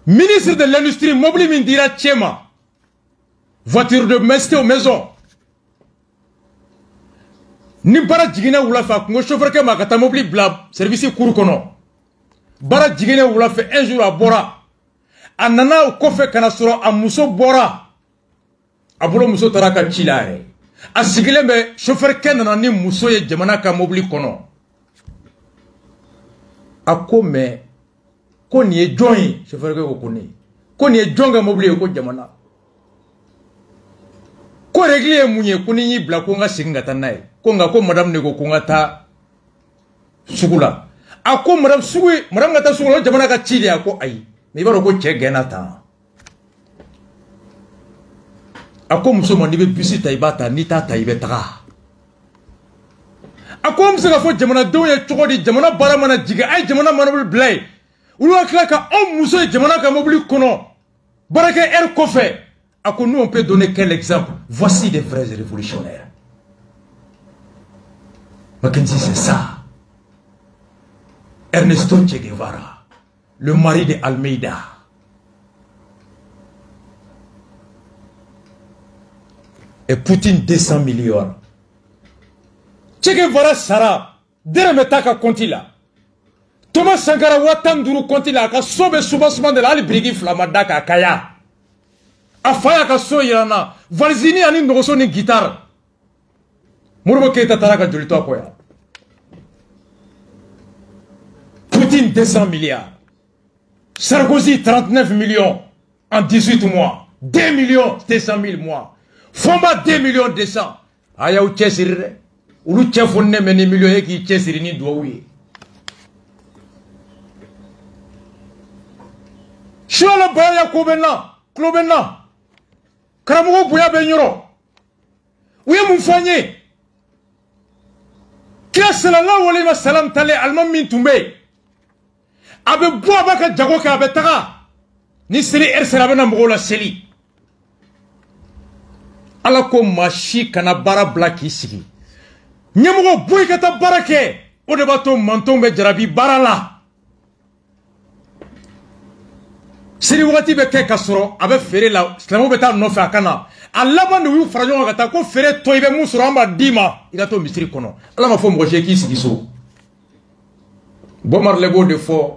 Ministre de l'Industrie, Mobli Mindira Tchema. Voiture de mesté aux maisons. Ni bara jigina wula fa ngo chauffeur ke makata Mobli blab service kuru kono. Bara jigina wula fa un jour à Bora. Anana au kofe kana soro a muso Bora. Abulo muso taraka chilare. Asigile me chauffeur ke nana ni muso ye jamana ka Mobli kono. Ako me ko ni e join chauffeur ko koni ko ni e jonga mobile ko jamana ko régler munye kuni ni bla ko nga singa tanai ko nga ko madame ne ko ngata sugula ako madame sugui madame ngata sugula jamana ka chili ako ai me baro ko che genata ako muso mo ni be bisi taibata ni ta taibe taga ako msanga fo jamana doye chokodi jamana bara mana jiga ay jamana manabul blay ulo klaka on muso jamana ka mobili kono baraka er kofe ako nous on peut donner quel exemple? Voici des vrais révolutionnaires. Mackenzie c'est ça. Ernesto Che Guevara, le mari de Almeida. Et Poutine 200 millions. Che Guevara Sara, Deremetaka Kontila. Thomas Sankara Watanduru Kontila, ka sobe soubassement de la Brigi Flamadaka Kaya. Afaya ka so yana, Valzini ani nogoso ni guitare. Murbo Keita Taraka Julito Koya. Poutine 200 milliards. Sarkozy 39 millions en 18 mois. 2 millions 200 000 mois. Fomba 2 millions 200. Aya ou Chesirre. Ulu chefonne meni millions qui Chesirini douaouye. Shola Baya Kobena. Klobena. Karamugo Bouya Benyoro. Où est mon foyer? Kia salala wale ma salam tale alman min tumbe. Abe boa baka jagoka abe taga. Ni seri ersera mgola seli. Ala ko mashi kana bara blaki sigi. Nyamugo boy kata barake. o de b'a to mantonw bɛ jarabi baara la seli wagati bɛ kɛ ka sɔrɔ a bɛ feere la silamɛw bɛ taa nɔfɛ a ka na a laban de y'u fara ɲɔgɔn kan ka taa ko feere tɔ i bɛ mun sɔrɔ an b'a d'i ma i ka to misiri kɔnɔ ala ma fɔ mɔgɔ si ye k'i sigi so Bob Marley b'o de fɔ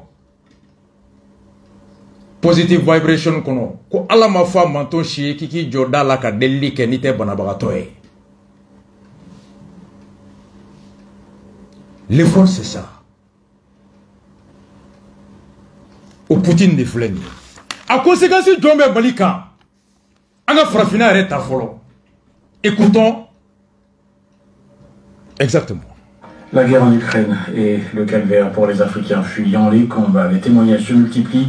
positive vibration kɔnɔ ko ala ma fɔ a manton si ye k'i k'i jɔ da la ka delili kɛ n'i tɛ banabagatɔ ye l'effort c'est ça o Poutine de filɛ nin ye a conséquence jɔn bɛ Mali kan an ka farafinna yɛrɛ ta fɔlɔ écoutons exactement. La guerre en Ukraine et le calvaire pour les Africains fuyant les combats. Les témoignages se multiplient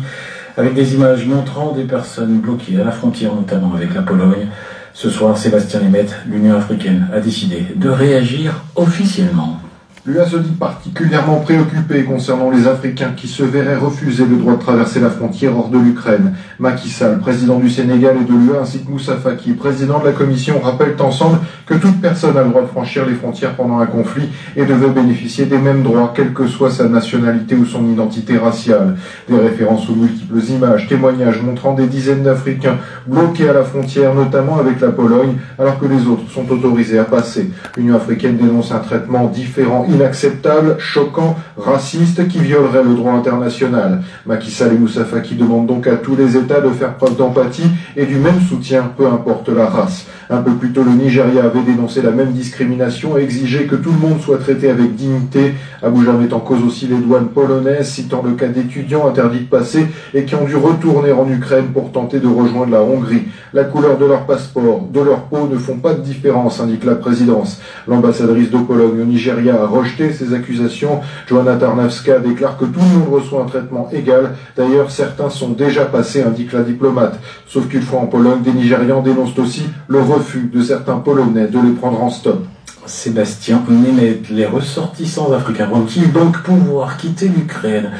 avec des images montrant des personnes bloquées à la frontière, notamment avec la Pologne. Ce soir, Sébastien Lemaitre, l'Union africaine, a décidé de réagir officiellement. L'UA se dit particulièrement préoccupé concernant les Africains qui se verraient refuser le droit de traverser la frontière hors de l'Ukraine. Macky Sall, président du Sénégal et de l'UA, ainsi que Moussa Faki, président de la Commission, rappellent ensemble que toute personne a le droit de franchir les frontières pendant un conflit et devait bénéficier des mêmes droits, quelle que soit sa nationalité ou son identité raciale. Des références aux multiples images, témoignages montrant des dizaines d'Africains bloqués à la frontière, notamment avec la Pologne, alors que les autres sont autorisés à passer. L'Union africaine dénonce un traitement différent, inacceptable, choquant, raciste, qui violerait le droit international. Macky Sall et Moussa Faki demandent donc à tous les États de faire preuve d'empathie et du même soutien, peu importe la race. Un peu plus tôt, le Nigeria avait dénoncé la même discrimination et exigé que tout le monde soit traité avec dignité. Abuja met en cause aussi les douanes polonaises, citant le cas d'étudiants interdits de passer et qui ont dû retourner en Ukraine pour tenter de rejoindre la Hongrie. La couleur de leur passeport, de leur peau ne font pas de différence, indique la présidence. L'ambassadrice de Pologne au Nigeria a rejeté ces accusations. Joanna Tarnawska déclare que tout le monde reçoit un traitement égal. D'ailleurs, certains sont déjà passés, indique la diplomate. Sauf qu'une fois en Pologne, des Nigérians dénoncent aussi le refus de certains Polonais de les prendre en stop. Sébastien Lemaitre, les ressortissants africains vont-ils donc pouvoir quitter l'Ukraine?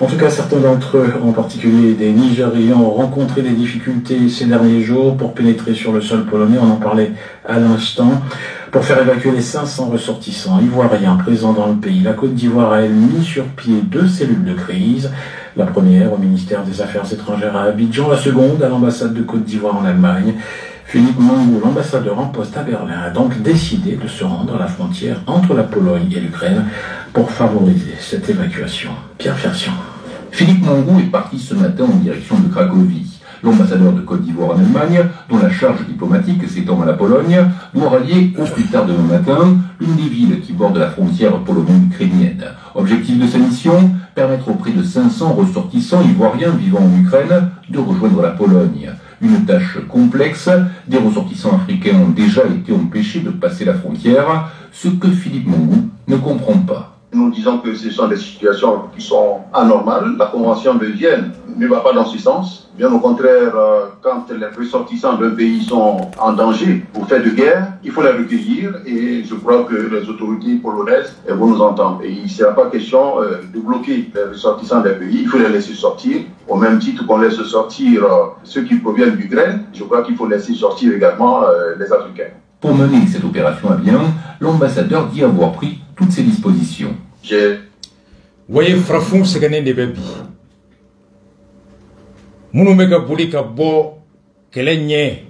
En tout cas, certains d'entre eux, en particulier des Nigérians, ont rencontré des difficultés ces derniers jours pour pénétrer sur le sol polonais. On en parlait à l'instant. Pour faire évacuer les 500 ressortissants ivoiriens présents dans le pays, la Côte d'Ivoire a elle mis sur pied 2 cellules de crise. La première au ministère des Affaires étrangères à Abidjan, la seconde à l'ambassade de Côte d'Ivoire en Allemagne. Philippe Mangou, l'ambassadeur en poste à Berlin, a donc décidé de se rendre à la frontière entre la Pologne et l'Ukraine pour favoriser cette évacuation. Pierre Fersion. Philippe Mangou est parti ce matin en direction de Cracovie. L'ambassadeur de Côte d'Ivoire en Allemagne, dont la charge diplomatique s'étend à la Pologne, doit rallier au plus tard demain matin l'une des villes qui bordent la frontière polono-ukrainienne. Objectif de sa mission, permettre aux près de 500 ressortissants ivoiriens vivant en Ukraine de rejoindre la Pologne. Une tâche complexe, des ressortissants africains ont déjà été empêchés de passer la frontière, ce que Philippe Mangou ne comprend pas. Nous disons que ce sont des situations qui sont anormales. La Convention de Vienne ne va pas dans ce sens. Bien au contraire, quand les ressortissants d'un pays sont en danger ou fait de guerre, il faut les recueillir et je crois que les autorités polonaises vont nous entendre. Et il ne sera pas question de bloquer les ressortissants des pays, il faut les laisser sortir. Au même titre qu'on laisse sortir ceux qui proviennent d'Ukraine, je crois qu'il faut laisser sortir également les Africains. Pour mener cette opération à bien, l'ambassadeur dit avoir pris toutes ces dispositions. Voyez, Frafou, c'est gagné des bébés. Mounou mega bouli ka bo kelenye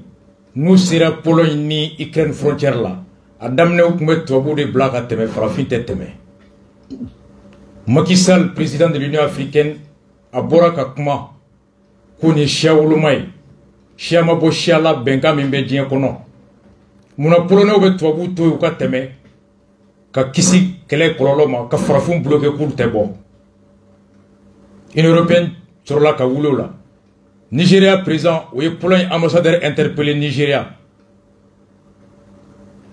nous sera Pologne ni Ukraine frontière là. Adam ne oukme tobu de blague à teme Frafin teme. Macky Sall, président de l'Union africaine, a boraka kuma kuni shiaulumai. Shiama bo shiala benga mimbe dien kono. Muna Polonais oube tobu to uka teme. Ka kisi kele kololoma ka Frafin bloqué pour te bon. Une européenne sur la kawulola. Nigeria présent, oui, Pologne ambassadeur interpellé Nigeria.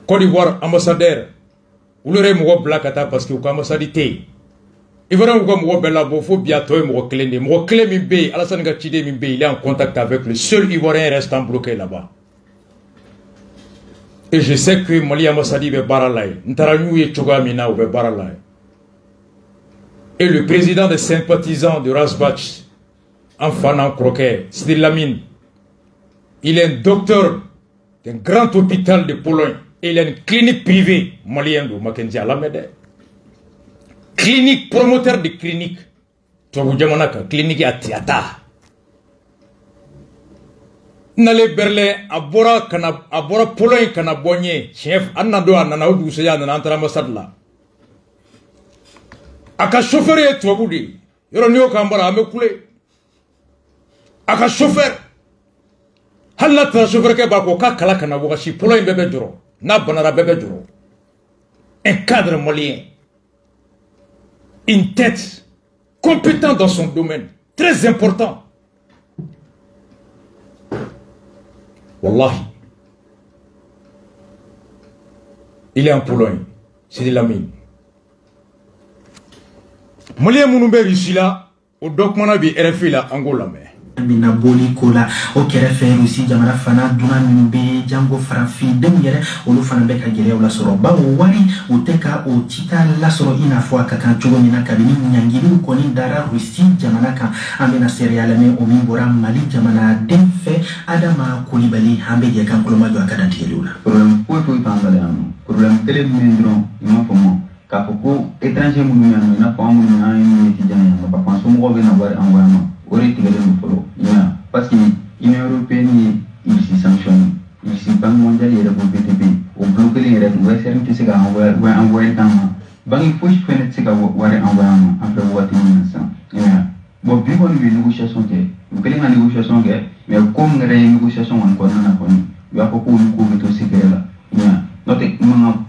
Côte d'Ivoire ambassadeur, ou le remo blacata parce que vous ambassadité. Il va vous comme bella bofo bientôt mo clé mimbe, Alassane Gatchide mimbe, il est en contact avec le seul Ivoirien restant bloqué là-bas. Et je sais que Mali ambassadi be baralay, ntaranyu ye chogamina ou be baralay. Et le président des sympathisants de Rasbach, enfant en croquet, Sidi Lamine, il est un docteur d'un grand hôpital de Pologne et il a une clinique privée malienne de Mackenzie à la Médée. clinique, promoteur de clinique. Tu vois, Jamanaka, clinique à théâtre. Nale Berlin, abora Pologne, kana bonye, chef, anado, anana, ou seya, nanantara masadla. Aka chauffeur et toi, boudi. Yoronio Kambara, ame koulé. Aka chauffeur. Halla ta chauffeur ke bako ka kala kana wakashi Pologne bébé duro. Na banara bébé duro. Un cadre malien. Une tête compétent dans son domaine. Très important. Wallahi. Il est en Pologne. C'est de la mine. Malien Mounoumbe ici là, au document bi RFI là, Angola mais. Bina boli kola o kerefe aussi jamana fana duna minbe jango franfi dem yere olu fana be ka gere wala soro ba o wari o teka o tita la soro ina fo aka kan chogo mina kabini nyangiri ko ni dara rusi jamana kan amena serial me o min bora mali jamana dem fe adama kolibali hambe je kan koloma jo akada tielula problem po tangale am problem tele mindron ima fomo ka ko étranger munu yana na ko amu na ni ti jana ba pa so mo be na bari angwana parce que l'Union européenne il s'y sanctionne, il s'y banque mondiale et le BTP, au bloc les règles, on va faire une petite envoyer dans banque il faut que je fasse une petite envoyer après voir tes menaces. Bon, puis on a une négociation qui est, vous avez une négociation qui est, mais comme on a une négociation encore non apprenée, il y a beaucoup de cours de sécurité là. Notre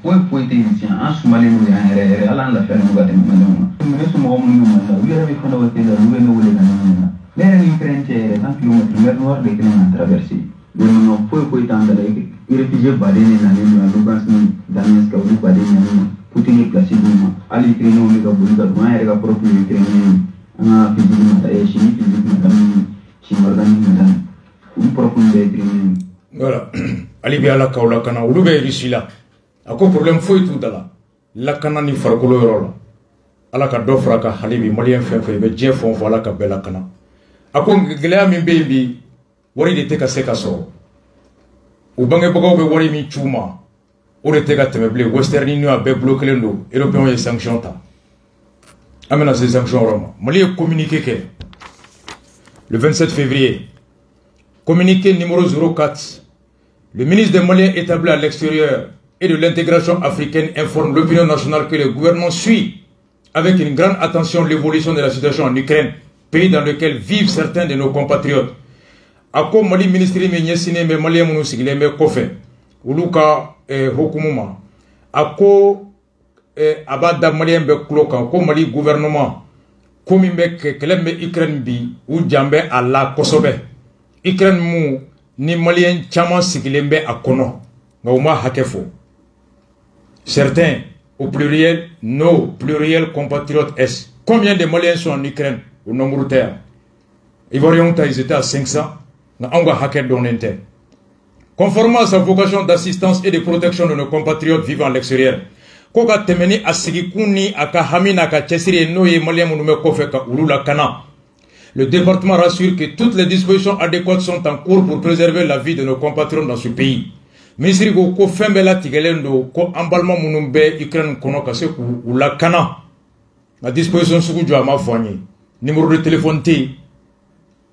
point était ici, en Somalie nous est à la faire nous garder maintenant. Nous restons au moment où nous avons fait la voiture, nous avons voulu gagner. Les Ukrainiens étaient en kilomètre mer noir des Ukrainiens à traverser. Nous n'avons pas pu attendre les réfugiés badés dans les Lugansk, Donetsk, ou badés dans Poutine est placé devant. À l'Ukraine, on est à Bolivie, on est à propre Ukrainien, on a fait des chimiques, voilà. Alibi ala kaula kana ulube risila. Ako problème foi tout dala. La kana ni farkolo yorola. Ala ka dofra ka halibi malien fefe be je fon voilà ka bela kana. Ako ngelea mi baby wari de teka seka so. Ubange bogo be wari mi chuma. Ore teka temeble Western Union be bloquer ndo européen et sanction ta. Amena ces sanctions roma. Malien communiqué que le 27 février. Communiqué numéro 04. Le ministre des Maliens établi à l'extérieur et de l'intégration africaine informe l'opinion nationale que le gouvernement suit avec une grande attention l'évolution de la situation en Ukraine, pays dans lequel vivent certains de nos compatriotes. Ako Mali ministre me nyesine me Malien munu sigile me kofe uluka hokumuma. Ako abada Malien be kloka ko Mali gouvernement komi me kelem me Ukraine bi u jambe ala kosobe. Ukraine mu ni Malien chaman sigilembe akono ngauma hakefo. Certains au pluriel, nos pluriels compatriotes S. Combien de Maliens sont en Ukraine au nombre de terre? Ivoiriens ils étaient à 500. Conformément à sa vocation d'assistance et de protection de nos compatriotes vivant à l'extérieur, Koka temeni asigikuni akahamina ka chesiri noye Maliens munume kofeka ulula kana. Le département rassure que toutes les dispositions adéquates sont en cours pour préserver la vie de nos compatriotes dans ce pays. Ministre ko fembela tigelendo ko emballement munumbe Ukraine kono kase ku ula kana. La disposition suku jo ama foigné. Numéro de téléphone T.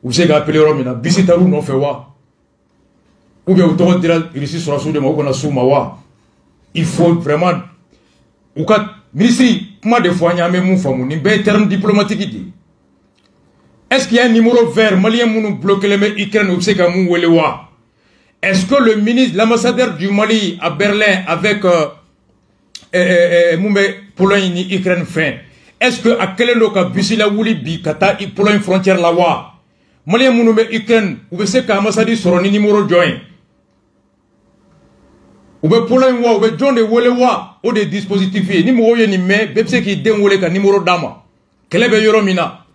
Ou c'est appeler Romina bisitaru no fewa. Ou bien auto dira ici sur la sous de ma kona sous mawa. Il faut vraiment ou ka ministre comment de foigné ame mu famu ni be terme diplomatique dit. Est-ce qu'il y a un numéro vert malien mounou bloqué les Ukraine ou c'est comme Welewa? Est-ce que le ministre, l'ambassadeur du Mali à Berlin avec Moumbe Pologne ni Ukraine fin? Est-ce que à quel loca Bissila Wouli bi kata Pologne frontière la wa? Malien mounou Ukraine ou c'est comme ambassadeur sur ni numéro joint? Ou be Pologne wa ou be John de Welewa ou des dispositifs ni moye ni me bepse qui démoule ka numéro dama. Quel est yoromina?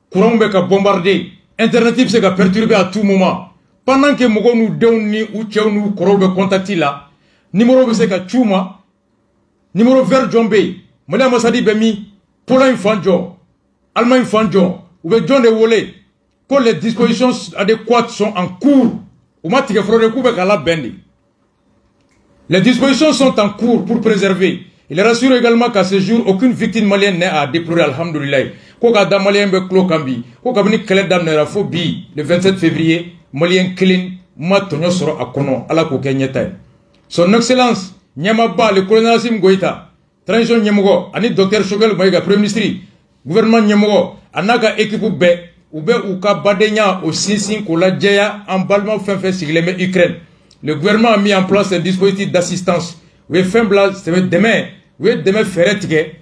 Courant be ka bombarder, internet se ka perturber à tout moment. Pendant que mogo nous donni ou tchou nous koro be contacti là, numéro be se ka chuma, numéro vert jombe, mali ambassadeur be mi, Pologne fanjo, Allemagne fanjo, ou be John de Wolé, que les dispositions adéquates sont en cours. Ou matike frode ku be ka la bendi. Les dispositions sont en cours pour préserver Il rassure également qu'à ce jour, aucune victime malienne n'est à déplorer, alhamdoulilah. Koka malien be klo kambi, koka bini kele damnera fo bi, le 27 février, malien kilin, ma tonyo soro akono, ala ko kenyeta. Son Excellence, Nyamaba, le colonel Assimi Goïta, transition Nyamogo, ani Dr. Choguel Maïga, Premier ministre, gouvernement Nyamogo, anaka équipe Oube ou ka badenya au Sinsin Kola Djeya, emballement fin sigleme Ukraine. Le gouvernement a mis en place un dispositif d'assistance. Oui, fin blanc, demain, oui, demain ferretige,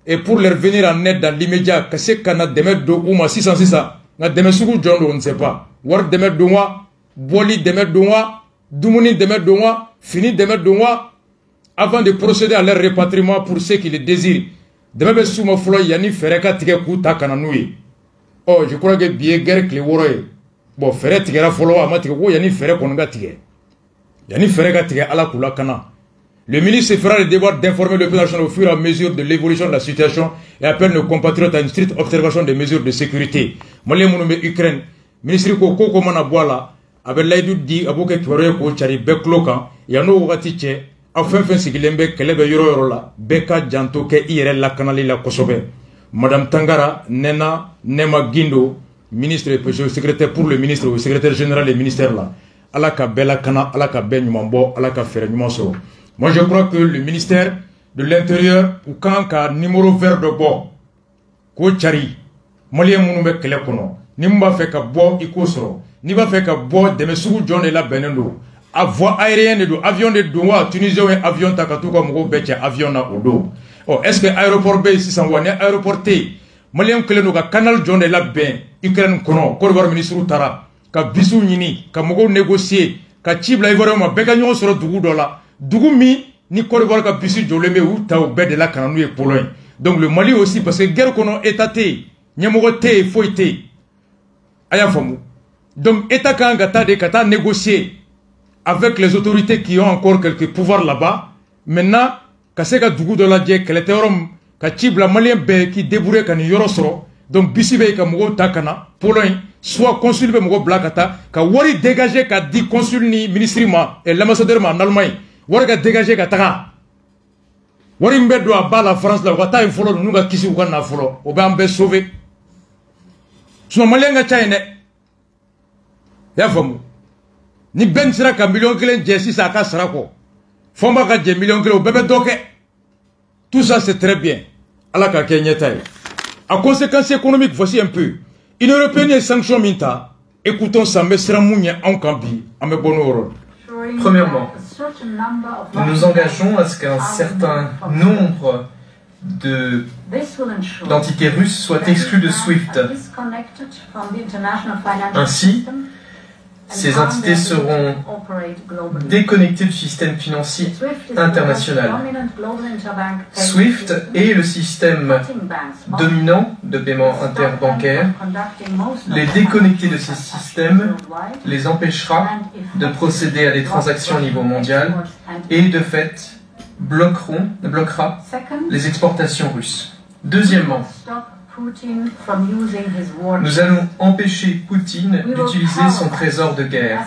et pour leur venir en aide dans l'immédiat, que kana demain do ouma 606, na demain sougou John, on ne sait pas. War demain do moi, Boli demain do moi, Doumouni demain do moi, Fini demain do moi, avant de procéder à leur répatriement pour ceux qui le désirent. Demain souma flo yani fereka tige kuta kananoui. Oh, je crois que bien guerre que les woroye. Bon, ferre tigera follow à matige, yani ferre konga tige. Yani ferre tige ala kula kana. Le ministre se fera le devoir d'informer le président au fur et à mesure de l'évolution de la situation et appelle nos compatriotes à une stricte observation des mesures de sécurité. Malien Mounoumé Ukraine, ministre Koko Mana Boala, avec l'aide dit Abouke Kiwaroye Ko Chari Beklokan, Yano Watiche, afin de Sigilembe, Kelebe Yorola, Beka Jantoke IRL la Kanali la Kosobe. Madame Tangara, Nena, Nema Guindo, ministre et secrétaire pour le ministre ou secrétaire général des ministères là, Alaka Bela Kana, Alaka Ben Mambo, Alaka Ferre Numanso. Moi je crois que le ministère de l'Intérieur, ou quand un numéro vert de bord, Ko Chari, Malien Mounoumbe Kelekono, Nimba fait que bo Ikosro, Niba fait que bo Demesougou John et la Benendo, à voie aérienne de avion de Doua, Tunisien et avion Takatuka Mougo Betia, avion na Odo. Oh, est-ce que l'aéroport B ici s'en va, aéroport T, Malien Kelenoga, Canal John et la Ben, Ukraine Kono, Korvar ministre Tara, Ka Bissou Nini, Ka Mogo négocier, Ka Chibla Ivorema, Begagnon sur Dougou Dola, Dougou mi, ni Korvar Ka Bissou Joleme ou Tao Bed de la Cananou et Pologne. Donc le Mali aussi, parce que guerre Kono État T, Nyamogo T, Foïté, Ayafamu. Donc État Kangata de Kata négocier avec les autorités qui ont encore quelques pouvoirs là-bas. Maintenant, Kaseka Dougou de la Djek, les théorèmes, Kachibla Malien B qui débourait quand il y aura soro, donc Bissibe Kamogo Takana, Pologne, soit consul Mogo Blakata, ka Wari dégagé, ka dit consul ni ministre et l'ambassadeur en Allemagne, Wari ka dégagé Katara. Wari Mbedo a bas la France, la Wata et Folo, nous ga Kisi Ugana Folo, Obambe sauvé. Son Malien ga Chine, Yafamu. Ni Ben Siraka, million Glen Jessi Saka Sarako. Fomba ka 10 millions de bébé doke. Tout ça c'est très bien. Allah ka kenyetaï. En conséquence économique, voici un peu. Une européenne et sanctions minta. Écoutons ça, mais sera mounia en cambi. Premièrement, nous nous engageons à ce qu'un certain nombre d'entités russes soient exclues de SWIFT. Ainsi, ces entités seront déconnectées du système financier international. SWIFT est le système dominant de paiement interbancaire. Les déconnecter de ces systèmes les empêchera de procéder à des transactions au niveau mondial et de fait bloquera les exportations russes. Deuxièmement, nous allons empêcher Poutine d'utiliser son trésor de guerre.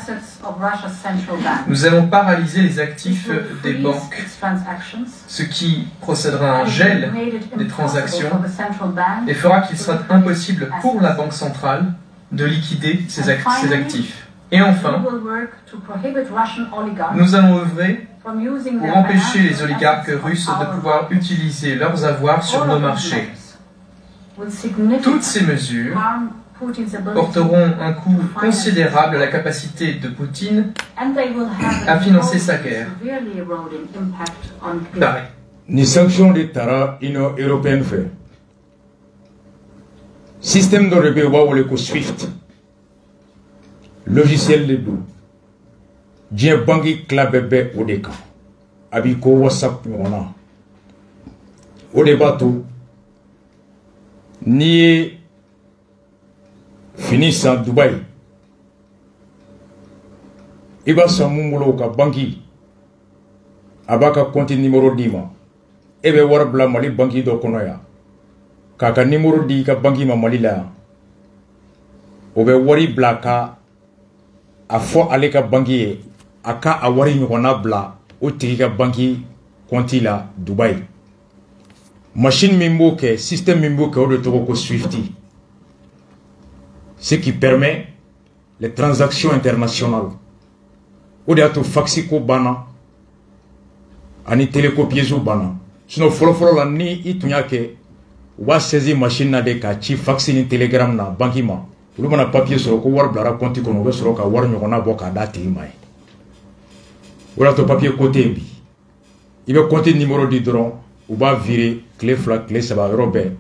Nous allons paralyser les actifs des banques, ce qui procédera à un gel des transactions et fera qu'il sera impossible pour la Banque centrale de liquider ses actifs. Et enfin, nous allons œuvrer pour empêcher les oligarques russes de pouvoir utiliser leurs avoirs sur nos marchés. Toutes ces mesures porteront un coût considérable à la capacité de Poutine à financer sa guerre. Ni sanctions de Tara, Union européenne fait. Système de rébellion ou SWIFT. Logiciel de dou. Dien bangi klabebe odeka. Abiko WhatsApp on au débatou. Ni fini sans Dubaï. Iba Samumulo ka banki. Abaka compte numéro 10 ma. Ebe warabla mali banki do konoya. Kaka numéro 10 ka banki ma mali la. Obe wari blaka. A fo ale ka banki aka a wari nyona bla o tigi ka banki compte la Dubaï. machine mimboke, système mimboke au de Togo Swifty. Ce qui permet les transactions internationales. Au de ato faxiko bana, ani télécopiezo bana. Sinon follow la ni itunyake, wa saisi machine na de ka chi faxi ni telegram na banki ma. Ulu mana papier sur ko war blara konti kono be sur ka war nyona boka date mai. Wala to papier côté bi. Il va compter numéro du drone ou va virer clé fla clé ça va robert.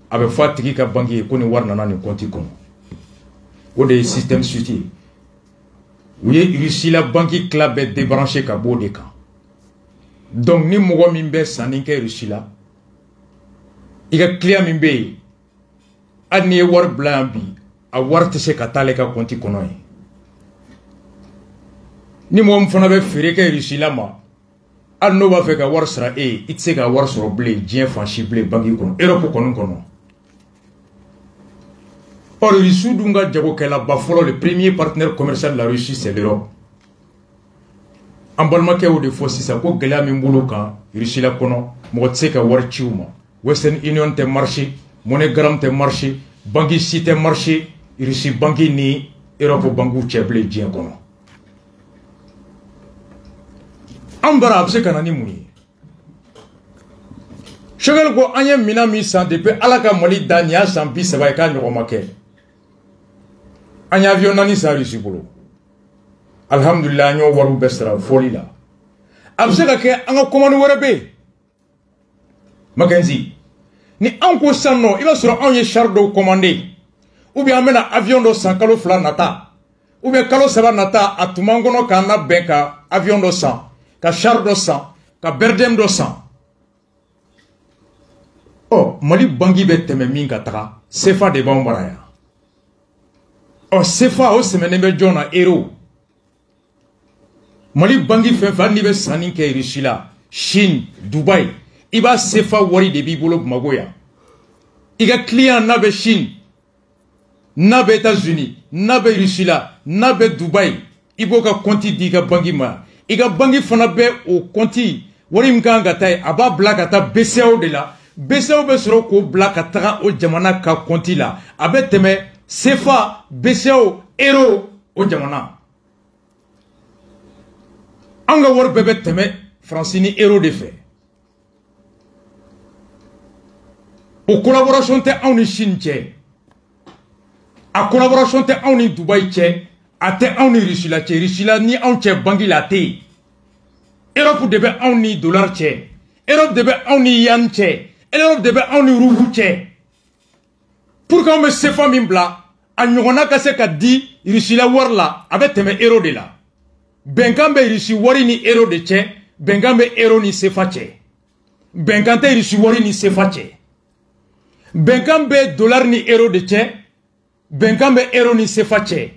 Avec fois tiki ka banki ko ni war nana ni konti kono. Au des systèmes suivis. Oui, ici la banque club est débranché ka bo de kan. Donc ni mogo mimbe saninke ici là. Il y a client mimbe. Adni war blambi. A war tese katale ka konti kono yi. Ni mo mfana be fere ka ici là ma. Al no va faire ka war sera itse ka war soro blé dien fanchi blé banki kono. Europe kono kono. Or, Russie Dunga Djago Kela Bafolo, le premier partenaire commercial de la Russie, c'est l'Europe. En Balmake ou de Fossi, ça peut gagner Mimbouloka, Russie la Kono, Motseka Warchiuma, Western Union te marché, MoneyGram te marché, Bangi Si te marché, Russie Bangi Ni, Europe Bangu Tcheble Dien Kono. Ambara Abse Kanani Mouni. Chegal go anye minami san depuis alaka moli danya san bi saba ka nyomake. Anya avion nani sa Russie bolo. Alhamdulillah nyo waru besra foli la. Abseka ke anga commande warabe. Makenzi. Ni anko sanno iba sura anye char do commandé. Ou bien amena avion do san kalo fla nata. Ou bien kalo saba nata atumangono kana beka avion do san, ka char do san, ka berdem do san. Oh, Mali bangi be teme minga taka, sefa de bambaraya. Oh, sefa o semene be jona ero. Mali bangi fefa ni be sanin ke Russia, Chine, Dubai. Iba sefa wari de bibolo magoya. Iga client na be Chine, na be États-Unis, na be Russia, na be Dubai. Ibo ka konti diga bangi ma. Iga bangi fana be o konti wari mkanga tay aba blaga ta BCAO de la. BCAO be soro ko blaga taga o jamana ka konti la. Abe teme CFA, BCAO, euro o jamana. Anga war bebe teme francini euro de fait. O collaboration te en Chine tche. A collaboration te en Dubai tche. A te en Russie la tche. Russie la ni en tche bangi la te. Europe debe en ni dollar tche. Europe debe en ni yan tche. Europe debe en ni roubu tche. Pourquoi me sefa mimbla a nyogona ka se ka di Russie la war la abe teme euro de la. Bengambe Russie wari ni euro de tche. Bengambe euro ni sefa tche. Bengante Russie wari ni sefa tche. Bengambe dollar ni euro de tche. Bengambe euro ni sefa tche.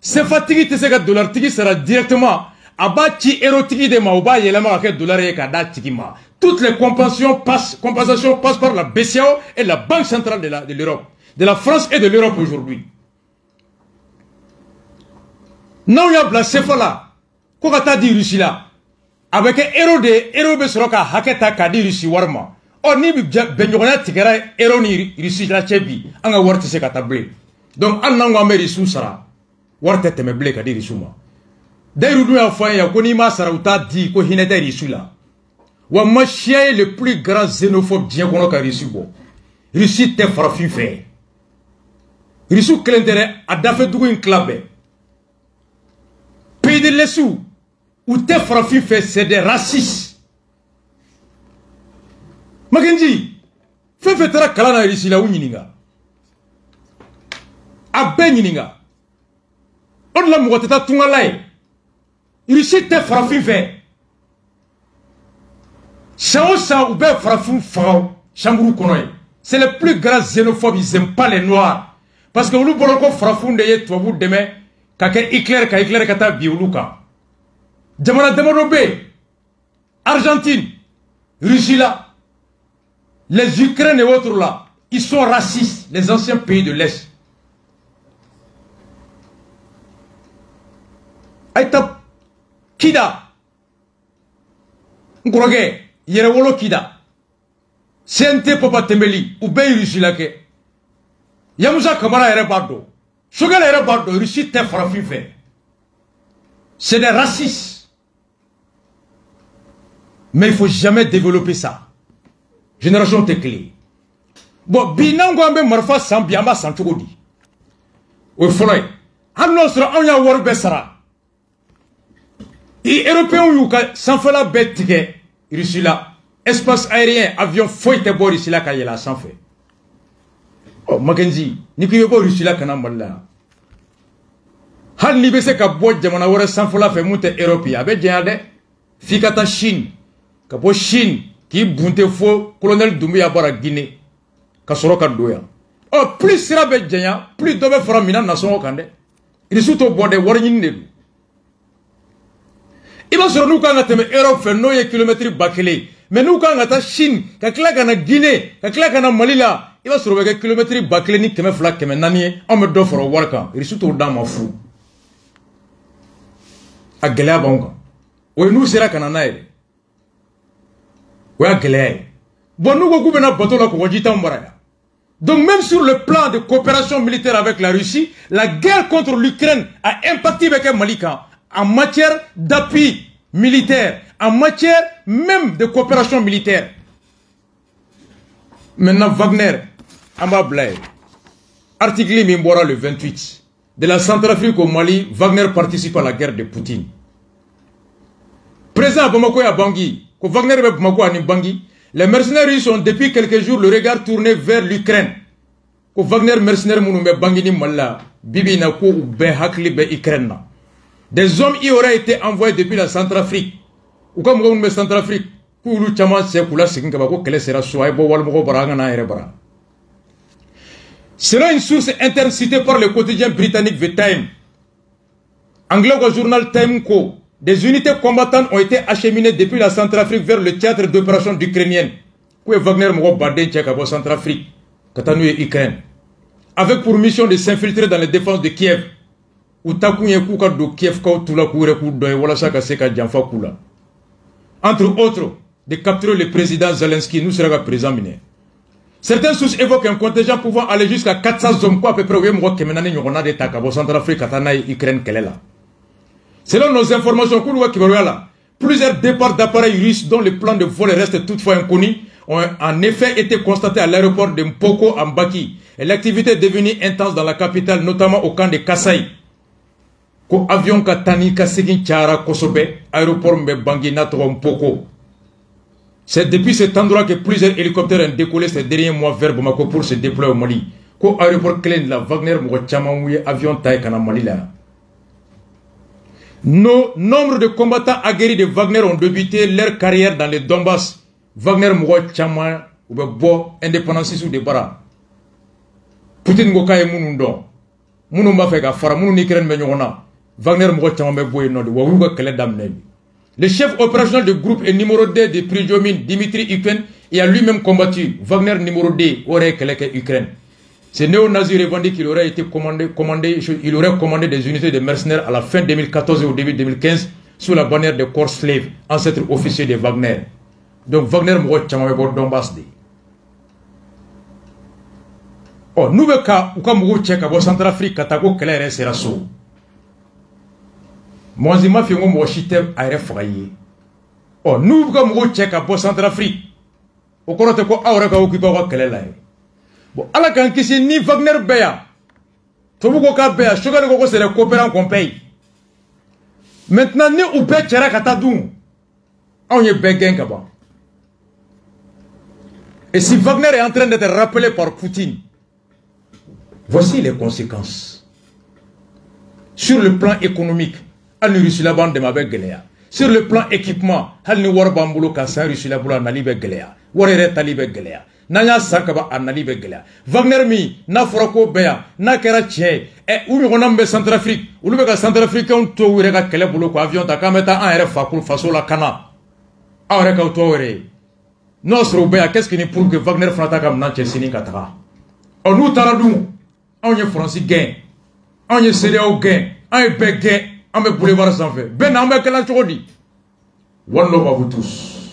Sefa tigi te se ka dollar tigi sera directement aba ti euro tigi de ma oba yelema ka dollar ye ka da tigi ma. Toutes les compensations passent par la BCAO et la Banque centrale de l'Europe, de la France et de l'Europe aujourd'hui. Non, il y a la CFA là, qu'on va dire Russie là, avec un euro be soroka haketa ka di Russie warma. Oh, ni benyogona tigara euro ni Russie la chebi, anga warte se katable. Donc, an nango ameri sou sara, warte teme ble ka di Russie ma. Dairu du ya fanya ko ni ma sara uta di ko hinete Russie là. Wa machia est le plus grand xénophobe bien qu'on a Russie bo. Russie te farafin fait. Russie klendere a dafe dugu in klabe. Pays de l'Essou où te farafin fait c'est des racistes. Magenji, fait tera kalana Russie la unininga. A ben yininga. On la mwateta tungalai. Russie te farafin fait. C'est le plus grand xénophobe, ils n'aiment pas les noirs. Parce que nous voulons que de toi vous demain, Hitler kata bioluka. Jamana Demonobe, Argentine, Russie là, les Ukrainiens et autres là, ils sont racistes, les anciens pays de l'Est. Aïta Kida, Ngoroge. Yerewolo kida CNT Papa Tembeli, ou bien Russie là que. Yamouza Kamara est bardo. Chogal est bardo, Russie t'es frappé. C'est des racistes. Mais il ne faut jamais développer ça. Génération t'es clé. Bon, binango ambe marfa sambiamba sanchogodi. O folay. Hannosra anya war besara. Et européens yuka sanfela betike Russie là. Espace aérien, avion foite bo Russie là kayela sanfe. Oh Mackenzie, niki yobo Russie là kana malla. Han libese ka bo jamana wara sanfela fe monte européen abe jande fikata Chine. Ka bo Chine ki bunte fo colonel Doumbouya bara Guinée. Ka soro ka doya. Oh plus sera be janya, plus dobe fara mina nason kande. Il suto bode warñin ne. Iba soro nu ka ngateme Europe fe noye kilomètre bakele. Mais nous quand on a Chine, quand on a Guinée, quand on a Mali là, il va se retrouver kilomètres bâclés ni keme flak keme nani, on me donne pour le work, il est surtout dans ma fou. A Galea Bonga. Ou nous sera qu'on en a. Ou à Galea. Bon, nous beaucoup de bateau là qu'on dit tant baraya. Donc même sur le plan de coopération militaire avec la Russie, la guerre contre l'Ukraine a impacté avec Malika en matière d'appui militaire, en matière même de coopération militaire. Maintenant, Wagner, Amablaye, article Mimbora le 28, de la Centrafrique au Mali, Wagner participe à la guerre de Poutine. Présent à Bamako et à Bangui, que Wagner est Bamako à Bangui, les mercenaires russes ont depuis quelques jours le regard tourné vers l'Ukraine. Que Wagner mercenaire Mounoumé Bangui ni Malla, Bibi Nako ou Ben Hakli Ben Ukraine. Des hommes y auraient été envoyés depuis la Centrafrique. Ou comme on Centrafrique, Koulou Chaman Sekula Sikinkabako Kele sera Soaï Bo Walmoko Baragana Erebra. Selon une source interne citée par le quotidien britannique The Time, anglais au journal Time Co, des unités combattantes ont été acheminées depuis la Centrafrique vers le théâtre d'opération ukrainienne. Où Wagner Moko Baden Tchekabo Centrafrique, Katanu et Ukraine. Avec pour mission de s'infiltrer dans les défenses de Kiev. Ou takunye kuka do Kiev ka tula kure ku do wala saka seka janfa kula. Entre autres, de capturer le président Zelensky, nous sera présent miné. Certaines sources évoquent un contingent pouvant aller jusqu'à 400 hommes, quoi à peu près, selon nos informations, plusieurs départs d'appareils russes dont le plan de vol reste toutefois inconnu ont en effet été constatés à l'aéroport de Mpoko en Baki. Et l'activité est devenue intense dans la capitale, notamment au camp de Kasaï. Ko avion ka tani ka segin chara kosobe aéroport mbe bangi natro Mpoko. C'est depuis cet endroit que plusieurs hélicoptères ont décollé ces derniers mois vers Bamako pour se déployer au Mali. Ko aéroport clé la Wagner mo chamamouye avion taille kana Mali là. Nos nombres de combattants aguerris de Wagner ont débuté leur carrière dans les Donbass. Wagner mo chama ou be bo indépendance sous des bara. Poutine go kay munundo. Munu mba fe ka fara munu ni kren me nyona. Wagner Moko Chamambe Boye Nodi, Wawuga Kele Damnebi. Le chef opérationnel du groupe et numéro 2 de Prigomine, Dimitri Ukraine, et a lui-même combattu. Wagner numéro 2 aurait Keleke Ukraine. Ce néo-nazi revendique qu'il aurait été il aurait commandé des unités de mercenaires à la fin 2014 et au début 2015 sous la bannière de corps slave, ancêtre officier de Wagner. Donc Wagner Moko Chamambe Boye Donbass. Oh, nous le cas, ou comme vous checkez à Centrafrique, Katako Kelere Serasso. Moi, je m'ai fait un chitem à refrayer. Oh, nous, comme vous checkez à Centrafrique, au cours de quoi, Aureka occupé à Kelele. Bon, à la canquisse, ni Wagner Béa. Tobukoka Béa, Chogan Goko, c'est le coopérant qu'on paye. Maintenant, ni ou Bé Tchera Katadoum. On y est béguin Kaba. Et si Wagner est en train d'être rappelé par Poutine, voici les conséquences. Sur le plan économique, sur le plan équipement, Wagner mi na forako beya na kera tche e umi konambe Centrafrique ulu be ka Centrafricain to wure ka kele bolo ko avion ta kameta en ere fakul faso la kana awre ka to wure nostro beya qu'est-ce qui n'est pour que Wagner frata kam na tche sini katara on nous taradou on est français gain on est CDAO gain on est be gain on est boulevard sans fait ben on be kala chodi one love à vous tous.